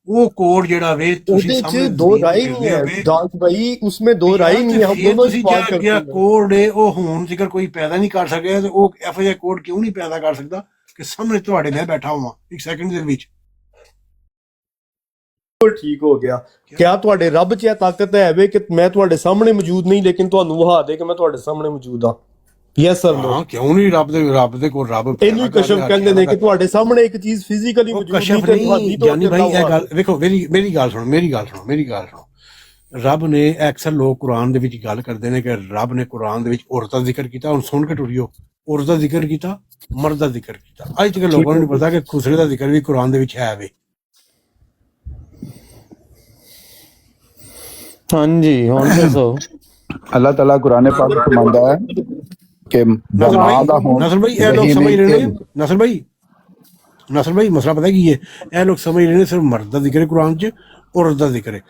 ਉਹ ਕੋਡ ਜਿਹੜਾ ਵੇ ਤੁਸੀਂ ਉਹਦੇ 'ਚ ਸਾਹਮਣੇ ਦੋ ਜ਼ਮੀਨ ਰਾय ਤੇ नहीं ਫਿਰਦੇ है ਹੋਵੇ। डॉर्क भाई, उसमें दो राय नहीं है। हम ਫਿਰ दोनों ਤੁਸੀਂ सवाल करते ਜਿਹੜਾ हैं। ਕੋਡ ਹੈ ਉਹ ਹੁਣ ਜ਼ਿਕਰ ਕੋਈ ਪੈਦਾ ਨਹੀਂ ਕਰ ਸਕਿਆ, ਤੇ ਉਹ ਇਹੋ ਜਿਹਾ ਕੋਡ ਕਿਉਂ ਨਹੀਂ ਪੈਦਾ ਕਰ ਸਕਦਾ ਕਿ ਸਾਹਮਣੇ ਤੁਹਾਡੇ ਮੈਂ ਬੈਠਾ ਹਾਂ ਇੱਕ ਸੈਕਿੰਡ ਦੇ ਵਿੱਚ। ਬਿਲਕੁਲ ਠੀਕ ਹੋ ਗਿਆ। ਕਿਆ ਤੁਹਾਡੇ ਰੱਬ 'ਚ ਇਹ ਤਾਕਤ ਹੈ ਵੇ ਕਿ ਮੈਂ ਤੁਹਾਡੇ ਸਾਹਮਣੇ ਮੌਜੂਦ ਨਹੀਂ ਲੇਕਿਨ ਤੁਹਾਨੂੰ ਵਹਾ ਦੇ ਕਿ ਮੈਂ ਤੁਹਾਡੇ ਸਾਹਮਣੇ ਮੌਜੂਦ ਹਾਂ? Yes or no? ਹਾਂ ਕਿਉਂ ਨਹੀਂ? ਰੱਬ ਦੇ ਕੋਲ ਰੱਬ ਇਹਨੂੰ ਹੀ ਕਸ਼ਫ ਕਹਿੰਦੇ ਨੇ ਕਿ ਤੁਹਾਡੇ ਸਾਹਮਣੇ ਇੱਕ ਚੀਜ਼ ਫਿਜ਼ੀਕਲੀ ਉਹ ਮੌਜੂਦ ਨਹੀਂ ਕਸ਼ਫ ਤੇ ਤੁਹਾਡੀ ਨਹੀਂ ਤੋਂ ਜਾਨੀ ਭਾਈ। ਇਹ ਗੱਲ ਵੇਖੋ, ਮੇਰੀ ਗੱਲ ਸੁਣੋ। ਰੱਬ ਨੇ ਅਕਸਰ ਲੋਕ ਕੁਰਾਨ ਦੇ ਵਿੱਚ ਗੱਲ ਕਰਦੇ ਨੇ ਕਿ ਰੱਬ ਨੇ ਕੁਰਾਨ ਦੇ ਵਿੱਚ ਔਰਤ ਦਾ ਜ਼ਿਕਰ ਕੀਤਾ। ਹੁਣ ਸੁਣ ਕੇ ਟੁਰਿਓ, ਔਰਤ ਦਾ ਜ਼ਿਕਰ ਕੀਤਾ, ਮਰਦ ਦਾ ਜ਼ਿਕਰ ਕੀਤਾ। ਅੱਜ ਤੱਕ ਲੋਕਾਂ ਨੂੰ ਨਹੀਂ ਪਤਾ ਕਿ ਖੁਸਰੇ ਦਾ ਜ਼ਿਕਰ ਵੀ ਕੁਰਾਨ ਦੇ ਵਿੱਚ ਹੈ ਵੇ। ਹਾਂਜੀ ਹੁਣ ਦੱਸੋ। अल्लाह ताला कुरान पाक में फरमाता है कि नसर भाई ये लोग समझ रहे हैं, नसर भाई मसला पता की है? ये लोग समझ रहे हैं सिर्फ मर्द का जिक्र है कुरान च, औरत का जिक्र है।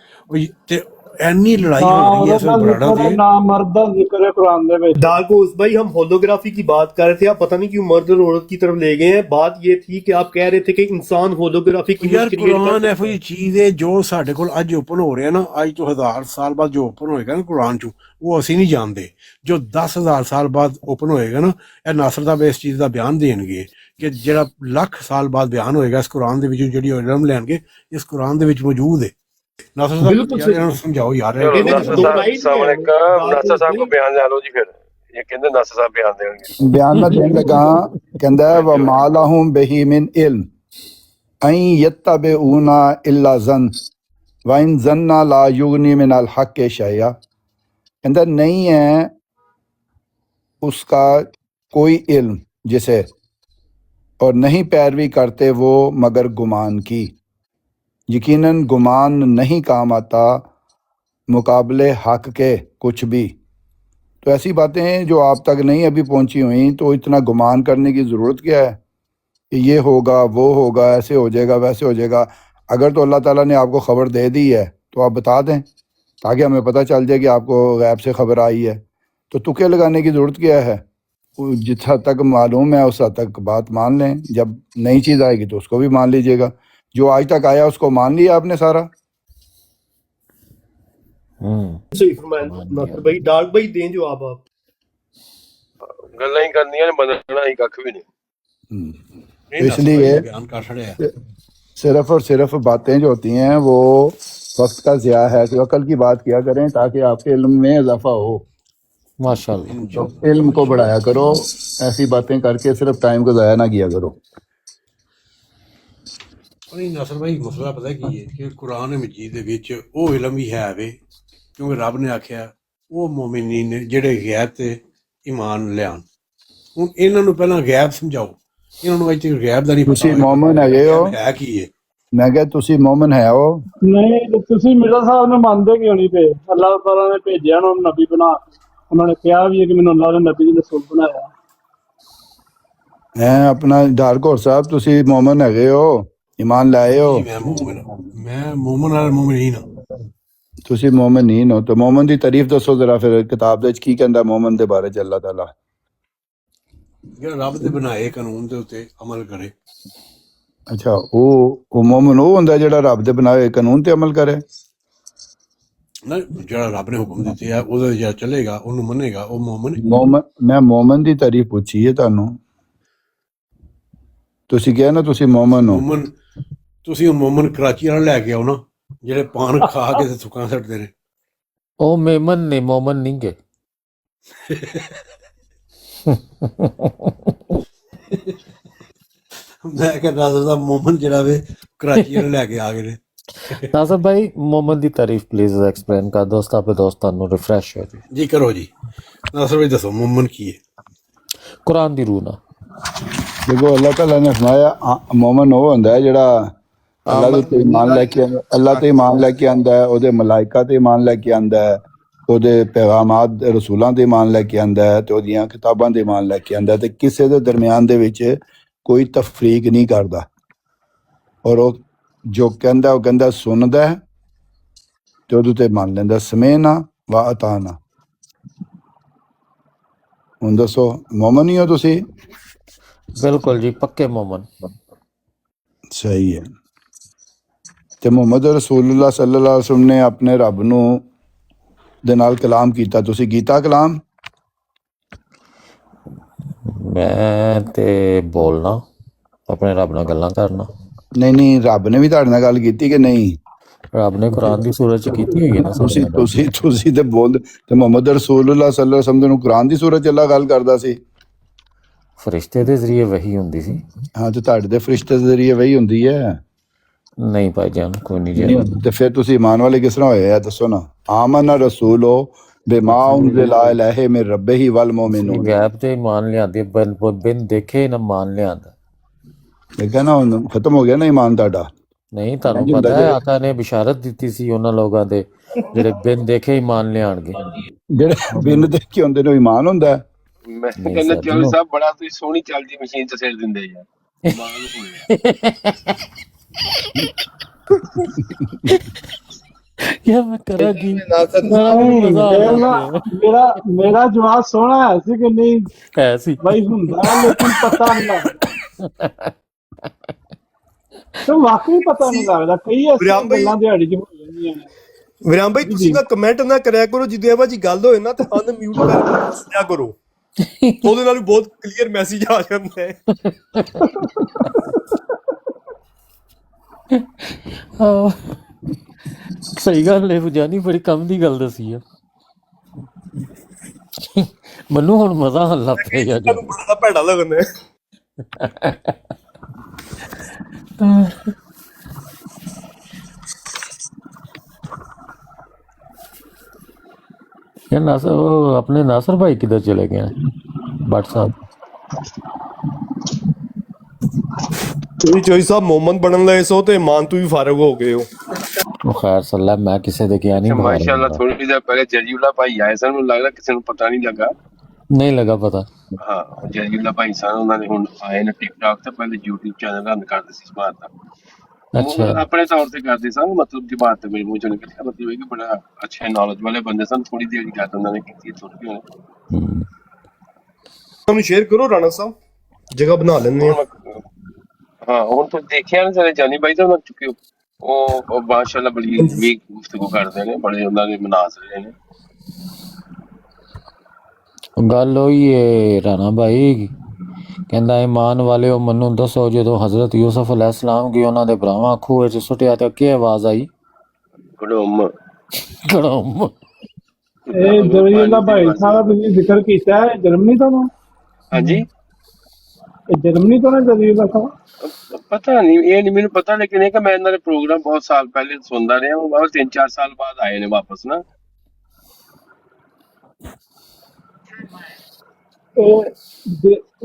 ते ਐਨੀ लड़ाई हो रही है सिर्फ बराड़ा से। ना मर्द का जिक्र है कुरान दे विच। डार्कोस भाई, हम होलोग्राफी की बात कर रहे थे, आप पता नहीं क्यों मर्द और औरत की तरफ ले गए हैं। बात ये थी कि आप कह रहे थे कि इंसान होलोग्राफिक यार कुरान ਇਹੋ ਜਿਹੀ ਚੀਜ਼ ਹੈ ਜੋ ਸਾਡੇ ਕੋਲ ਅੱਜ ਓਪਨ ਹੋ ਰਿਹਾ ਨਾ, ਅੱਜ ਤੋਂ 1000 ਸਾਲ ਬਾਅਦ ਜੋ ਓਪਨ ਹੋਏਗਾ ਨਾ ਕੁਰਾਨ ਚੋਂ, ਉਹ ਅਸੀਂ ਨਹੀਂ ਜਾਣਦੇ। ਜੋ 10,000 ਸਾਲ ਬਾਅਦ ਓਪਨ ਹੋਏਗਾ ਨਾ, ਇਹ ਨਾਸਰ ਦਾ ਇਸ ਚੀਜ਼ ਦਾ ਬਿਆਨ ਦੇਣਗੇ ਕਿ ਜਿਹੜਾ ਲੱਖ ਸਾਲ ਬਾਅਦ ਬਿਆਨ ਹੋਏਗਾ ਇਸ ਕੁਰਾਨ ਦੇ ਵਿੱਚੋਂ, ਜਿਹੜੀ ਇਲਮ ਲੈਣਗੇ ਇਸ ਕੁਰਾਨ ਦੇ ਵਿੱਚ ਮੌਜੂਦ ਹੈ। नासर साहब बिल्कुल यार इन्होंने समझाओ यार। नासर साहब को बयान ले लो जी। फिर ये कहते नासर साहब बयान देंगे। बयान में देने लगा कहता है व मालहुम बिही मिन इल्म अन यत्तबिऊना इल्ला ज़न व इन ज़न्ना ला युगनी मिनल हक़ शैया। कहता नहीं है उसका कोई इल्म जिसे, और नहीं पैरवी करते वो मगर गुमान की। यकीनन गुमान नहीं काम आता मुकाबले हक के कुछ भी। तो ऐसी बातें जो आप तक नहीं अभी पहुंची हुई, तो इतना गुमान करने की ज़रूरत क्या है कि ये होगा वो होगा, ऐसे हो जाएगा वैसे हो जाएगा। अगर तो अल्लाह ताला ने आपको ख़बर दे दी है तो आप बता दें ताकि हमें पता चल जाए कि आपको गैब से ख़बर आई है। तो तुक्के लगाने की ज़रूरत क्या है? जिस हद तक मालूम है उस हद तक बात मान लें, जब नई चीज़ आएगी तो उसको भी मान लीजिएगा। जो आज तक आया उसको मान लिया आपने सारा। सही फरमाया नासिर भाई। डार्क भाई दें जवाब आप। ਗੱਲਾਂ ਹੀ ਕਰਨੀਆਂ ਨੇ, ਬਦਲਣਾ ਹੀ ਕੱਖ ਵੀ ਨਹੀਂ। नहीं तो नासिर इसलिए भाई ने बयान कर छड़े है। सिर्फ और सिर्फ बातें जो होती हैं वो वक्त का ज़िया है। तो अकल की बात किया करें ताकि आपके इल्म में इजाफा हो। माशाल्लाह। तो इल्म को बढ़ाया करो, ऐसी बातें करके सिर्फ टाइम को ज़ाया ना किया करो। नहीं नासिर भाई मसला पता की है कि कुरान मजीद दे विच ਉਹ ਇਲਮ ਵੀ ਹੈ ਵੇ, ਕਿਉਂਕਿ ਰੱਬ ਨੇ ਆਖਿਆ ਉਹ ਮੂਮਿਨੀਨ ਨੇ ਜਿਹੜੇ ਗੈਬ ਤੇ ਈਮਾਨ ਲਿਆਣ। ਹੁਣ ਇਹਨਾਂ ਨੂੰ ਪਹਿਲਾਂ ਗੈਬ ਸਮਝਾਓ, ਇਹਨਾਂ ਨੂੰ ਇੱਥੇ ਗੈਬ ਦਾ ਨਹੀਂ ਤੁਸੀਂ ਪਤਾ ਮੌਮਨ ਹੈਗੇ ਹੋ? ਹੈ ਕੀ ਹੈ। मैं क्या तुसी मोमिन है हो? ਨਹੀਂ ਤੁਸੀਂ ਮਿਰਜ਼ਾ ਸਾਹਿਬ ਨੂੰ ਮੰਨਦੇ ਕਿਉਂ ਨਹੀਂ ਪਏ? ਅੱਲਾਹ ਤਾਲਾ ਨੇ ਭੇਜਿਆ ਉਹਨਾਂ ਨੂੰ ਨਬੀ ਬਣਾ ਕੇ। ਉਹਨਾਂ ਨੇ ਕਿਹਾ ਵੀ ਹੈ ਕਿ ਮੈਨੂੰ ਅੱਲਾਹ ਨੇ ਨਬੀ ਦੀ ਰਸੂਲ ਬਣਾਇਆ। हैं अपना डारकोर साहब तुसी मोमिन हैगे हो, ईमान लाए हो? ਜੀ ਮੈਂ ਮੂਮਨ ਨਾਲ ਮੂਮਿਨੀਨ ਹਾਂ। तुसी मोमिन नहीं हो तो मोमिन की तारीफ दसो जरा, फिर किताब दे की कहंदा मोमिन दे बारे च अल्लाह ताला? ਜਿਹੜਾ ਰੱਬ ਦੇ ਬਣਾਏ ਕਾਨੂੰਨ ਦੇ ਉੱਤੇ ਅਮਲ ਕਰੇ। अच्छा वो मोमिन वो हुंदा जेड़ा रब दे बनाए कानून ते अमल करे। ਨਾ ਜਿਹੜਾ ਰੱਬ ਨੇ ਹੁਕਮ ਦਿੱਤੇ ਆ ਉਹਦੇ ਜਿਹੜਾ ਚੱਲੇਗਾ, ਉਹਨੂੰ ਮੰਨੇਗਾ, ਉਹ ਮੂਮਨ ਹੈ। मोमिन मैं मोमिन दी तारीफ पूछी है ਤੁਹਾਨੂੰ। ਤੁਸੀਂ ਕਿਹਾ ਨਾ ਤੁਸੀਂ ਮੋਮਨ ਹੋ। ਮੂਮਨ ਤੁਸੀਂ ਉਹ ਮੂਮਨ ਕਰਾਚੀ ਨਾਲ ਲੈ ਕੇ ਆਓ ਨਾ, ਜਿਹੜੇ ਪਾਨ ਖਾ ਕੇ ਤੇ ਸੁੱਕਾਂ ਸੱਟਦੇ ਨੇ। ਉਹ ਮੇਮਨ ਨੇ, ਮੋਮਨ ਨਹੀਂ ਗੇ। ਮੈਂ ਕਹਿੰਦਾ ਦਾ ਮੂਮਨ ਜਿਹੜਾ ਵੇ ਕਰਾਚੀ ਨਾਲ ਲੈ ਕੇ ਆ ਗਏ ਨੇ। नासिर भाई मोमन की तारीफ प्लीज एक्सप्लेन कर दो ताकि दोस्तां नु रिफ्रेश हो जाए। ਜੀ ਕਰੋ ਜੀ। ਨਾਸਰ ਭਾਈ ਦੱਸੋ ਮੂਮਨ ਕੀ ਹੈ। कुरान दी रूह ना देखो अल्लाह ताला ने फरमाया मोमन वो हुंदा है जेड़ा अल्लाह दे उत्ते ईमान लेके अल्लाह ते ईमान लेके आंदा है, ओदे मलाइका ते ईमान लेके आंदा है, ओदे पैगामात रसूलां ते ईमान लेके आंदा है ते ओदियां किताबां ते ईमान लेके आंदा है ते किसे दे दरमियान दे विच कोई तफरीक नहीं करदा। और वो जो कहंदा वो कहंदा सुनदा है ते ओदे ते मान लैंदा, समेना व अताना। हुण दसो मोमन ही हो तुसी? बिल्कुल जी, पक्के मोमन। सही है। ते मुहम्मद रसूलुल्लाह सल्लल्लाहु अलैहि वसल्लम ने अपने रब नू दे नाल कलाम कीता, तुसी कीता कलाम? मैं ते बोलना अपने रब नाल गल्लां करना। नहीं नहीं, रब ने भी तुहाडे नाल गल कीती कि नहीं? रब ने कुरान दी सूरत च कीती होई है ना तुसी साडे नाल। तुसी तुसी ते बोल ते मुहम्मद रसूलुल्लाह सल्लल्लाहु अलैहि वसल्लम नू कुरान दी सूरत च अल्लाह गल करदा सी। फरिश्ते दे जरिए वही हुंदी सी। हाँ ते तुहाडे दे फरिश्ते दे जरिए वही हुंदी है। नहीं भाईजान कोई नहीं नहीं जी। हुंदी ते फिर तुसी ईमान वाले किस तरह होए आ दसो ना। आमना रसूलो बिमा उनज़िला इलैहि मिन रब्बिही वल मुमिनून। गैब ते ईमान लियांदे बिन देखे ना मान लियांदा। देखा ना हुण खत्म हो गया ना ईमान तुहाडा। नहीं ਤੁਹਾਨੂੰ ਪਤਾ ਹੈ ਆਕਾ ਨੇ ਬਿਸ਼ਾਰਤ ਦਿੱਤੀ ਸੀ ਉਹਨਾਂ ਲੋਕਾਂ ਦੇ ਜਿਹੜੇ ਬਿਨ ਦੇਖੇ ਈਮਾਨ ਲਿਆਣਗੇ। ਜਿਹੜੇ ਬਿਨ ਦੇਖ ਕੇ ਹੁੰਦੇ ਨੇ ਉਹ ਈਮਾਨ ਹੁੰਦਾ ਹੈ। ਮੈਂ ਨਹੀਂ ਕਹਿੰਦਾ ਸਰ, ਚੌਲ ਸਾਹਿਬ ਬੜਾ ਤੁਸੀਂ ਸੋਹਣੀ ਚੱਲਦੀ ਮਸ਼ੀਨ ਤੇ ਸਿਰ ਦਿੰਦੇ ਯਾਰ। ਕਮਾਲ ਹੋਇਆ। ਯਾ ਮੈਂ ਕਰਾਂਗੀ ਮੇਰਾ ਜਵਾਬ ਸੋਹਣਾ ਹੈ ਸੀ ਕਿ ਨਹੀਂ ਐਸੀ ਭਾਈ? ਹੁੰਦਾ ਲੇਕਿਨ ਪਤਾ ਨਹੀਂ ਲੱਗਦਾ। ਤੇ ਵਾਕਈ ਪਤਾ ਨਹੀਂ ਲੱਗਦਾ, ਕਈ ਐਸੀਆਂ ਗੱਲਾਂ ਦਿਹਾੜੀ 'ਚ ਹੋ ਜਾਂਦੀਆਂ ਨੇ। ਵਿਰਾਮ ਭਾਈ ਤੁਸੀਂ ਨਾ ਕਮੈਂਟ ਨਾ ਕਰਿਆ ਕਰੋ, ਜਿੱਦੇ ਆਵਾ ਜੀ ਗੱਲ ਹੋਏ ਨਾ ਤਾਂ ਅਨਮਿਊਟ ਕਰਕੇ ਦੱਸਿਆ ਕਰੋ, ਉਹਦੇ ਨਾਲ ਵੀ ਬਹੁਤ ਕਲੀਅਰ ਮੈਸੇਜ ਆ ਜਾਂਦਾ ਹੈ। ਸਹੀ ਗੱਲ ਹੈ ਫੁਜਾਨੀ, ਬੜੀ ਕੰਮ ਦੀ ਗੱਲ ਦੱਸੀ ਆ। ਮੈਨੂੰ ਹੁਣ ਮਜ਼ਾ ਆਉਣ ਲੱਗ ਪਿਆ ਯਾਰ। ਤੁਹਾਨੂੰ ਬੜਾ ਭੈੜਾ ਲੱਗਦਾ ਹੈ। यार नासर वो अपने नासर भाई किधर चले गए हैं भट्ट साहब? ਤੁਸੀਂ ਚੋਈ ਸਾਹਿਬ मोहम्मद बनन लगे सो तो ईमान तू भी फारग हो गए हो। वो खैर सल्ला मैं किसी दे क्या नहीं बता ਮਾਸ਼ਾਅੱਲਾ रहा। ਥੋੜੀ ਦੇਰ ਪਹਿਲੇ ਜਲੀਉਲਾ ਭਾਈ ਆਏ ਸਨ, ਮੈਨੂੰ ਲੱਗਦਾ ਕਿਸੇ ਨੂੰ ਪਤਾ ਨਹੀਂ ਲੱਗਾ। नहीं लगा पता। ਹਾਂ ਜਲੀਉਲਾ ਭਾਈ ਸਨ, ਉਹਨਾਂ ਨੇ ਹੁਣ ਆਏ ਨੇ ਟਿਕਟੌਕ ਤੇ, ਪਹਿਲੇ YouTube ਚੈਨਲ ਰਨ ਕਰਦੇ ਸੀ ਜਮਾਤ ਦਾ। अच्छा ਆਪਣੇ ਤੌਰ ਤੇ ਕਰਦੇ ਸਨ, ਮਤਲਬ ਜਮਾਤ ਤੇ ਮੇਰੇ ਮੂੰਹ ਚੋਂ ਨਿਕਲਿਆ, ਮਤਲਬ ਇਹ ਕਿ ਬੜਾ ਅੱਛੇ ਨੌਲੇਜ ਵਾਲੇ ਬੰਦੇ ਸਨ। ਥੋੜੀ ਦੇਰ ਦੀ ਗੱਲ ਉਹਨਾਂ ਨੇ ਕੀਤੀ ਥੋੜੀ ਹੋਣੀ। ਤੁਹਾਨੂੰ ਸ਼ੇਅਰ ਕਰੋ ਰਾਣਾ ਸਾਹਿਬ, ਜਗ੍ਹਾ ਬਣਾ ਲੈਂਦੇ ਆ। ਹਾਂ ਹੁਣ ਤੁਸੀਂ ਦੇਖਿਆ ਨਾ ਸਾਰੇ ਜਾਨੀ ਬਾਈ ਤਾਂ ਉਹਨਾਂ ਚੁੱਕਿਓ ਉਹ ਮਾਸ਼ਾਅੱਲਾ ਬੜੀ ਵੀਕ ਗੁਫ਼ਤਗੂ ਕਰਦੇ ਨੇ, ਬੜੇ ਉਹਨਾਂ ਦੇ ਮਨਾਜ਼ਰੇ ਨੇ। ਗੱਲ ਉਹੀ ਏ ਰਾਣਾ ਭਾਈ, ਕਹਿੰਦਾ ਇਮਾਨ ਵਾਲਿਓ ਮੈਨੂੰ ਦੱਸੋ ਜਦੋਂ ਹਜ਼ਰਤ ਯੂਸਫ अलैहिस्सलाम ਕੀ ਉਹਨਾਂ ਦੇ ਭਰਾਵਾਂ ਖੂਹ ਵਿੱਚ ਸੁੱਟਿਆ ਤਾਂ ਕੀ ਆਵਾਜ਼ ਆਈ? ਕੜਮ ਕੜਮ। ਇਹ ਜ਼ਰੀਲਾ ਭਾਈ ਸਾਹਿਬ ਤੁਸੀਂ ਜ਼ਿਕਰ ਕੀਤਾ ਹੈ ਜਰਮਨੀ ਤੋਂ ਨਾ? ਹਾਂਜੀ ਇਹ ਜਰਮਨੀ ਤੋਂ ਨਾ ਜ਼ਰੀਲਾ ਸਾਹਿਬ? ਪਤਾ ਨਹੀਂ, ਇਹ ਨਹੀਂ ਮੈਨੂੰ ਪਤਾ, ਲੇਕਿਨ ਇਹ ਕਿ ਮੈਂ ਇਹਨਾਂ ਦੇ ਪ੍ਰੋਗਰਾਮ ਬਹੁਤ ਸਾਲ ਪਹਿਲੇ ਸੁਣਦਾ ਰਿਹਾ, ਉਹ 3-4 ਸਾਲ ਬਾਅਦ ਆਏ ਨੇ ਵਾਪਸ ਨਾ।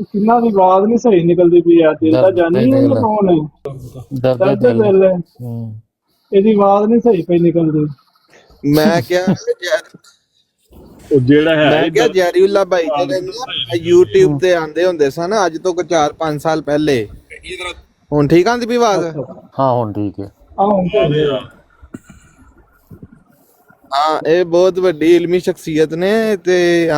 ਕਿੰਨਾ ਦੀ ਆਵਾਜ਼ ਨਹੀਂ ਸਹੀ ਨਿਕਲਦੀ ਪਈ ਆ, ਦਿਲ ਦਾ ਜਾਨੀ ਹੈ ਜਾਂ ਕੌਣ ਹੈ? ਦਰਦ ਦਿਲ ਹੈ। ਇਹਦੀ ਆਵਾਜ਼ ਨਹੀਂ ਸਹੀ ਪਈ ਨਿਕਲਦੀ। ਮੈਂ ਕਿਹਾ ਜਿਹੜਾ ਹੈ ਮੈਂ ਕਿਹਾ ਜੈਰੀਉल्ला ਭਾਈ ਜਿਹੜੇ ਨਾ YouTube ਤੇ ਆਂਦੇ ਹੁੰਦੇ ਸਨ ਅੱਜ ਤੋਂ 4-5 ਸਾਲ ਪਹਿਲੇ। ਹੁਣ ਠੀਕ ਆਂਦੀ ਪਈ ਆਵਾਜ਼? ਹਾਂ ਹੁਣ ਠੀਕ ਹੈ। ਹਾਂ ਇਹ ਬਹੁਤ ਵੱਡੀ ਇਲਮੀ ਸ਼ਖਸੀਅਤ ਨੇ ਤੇ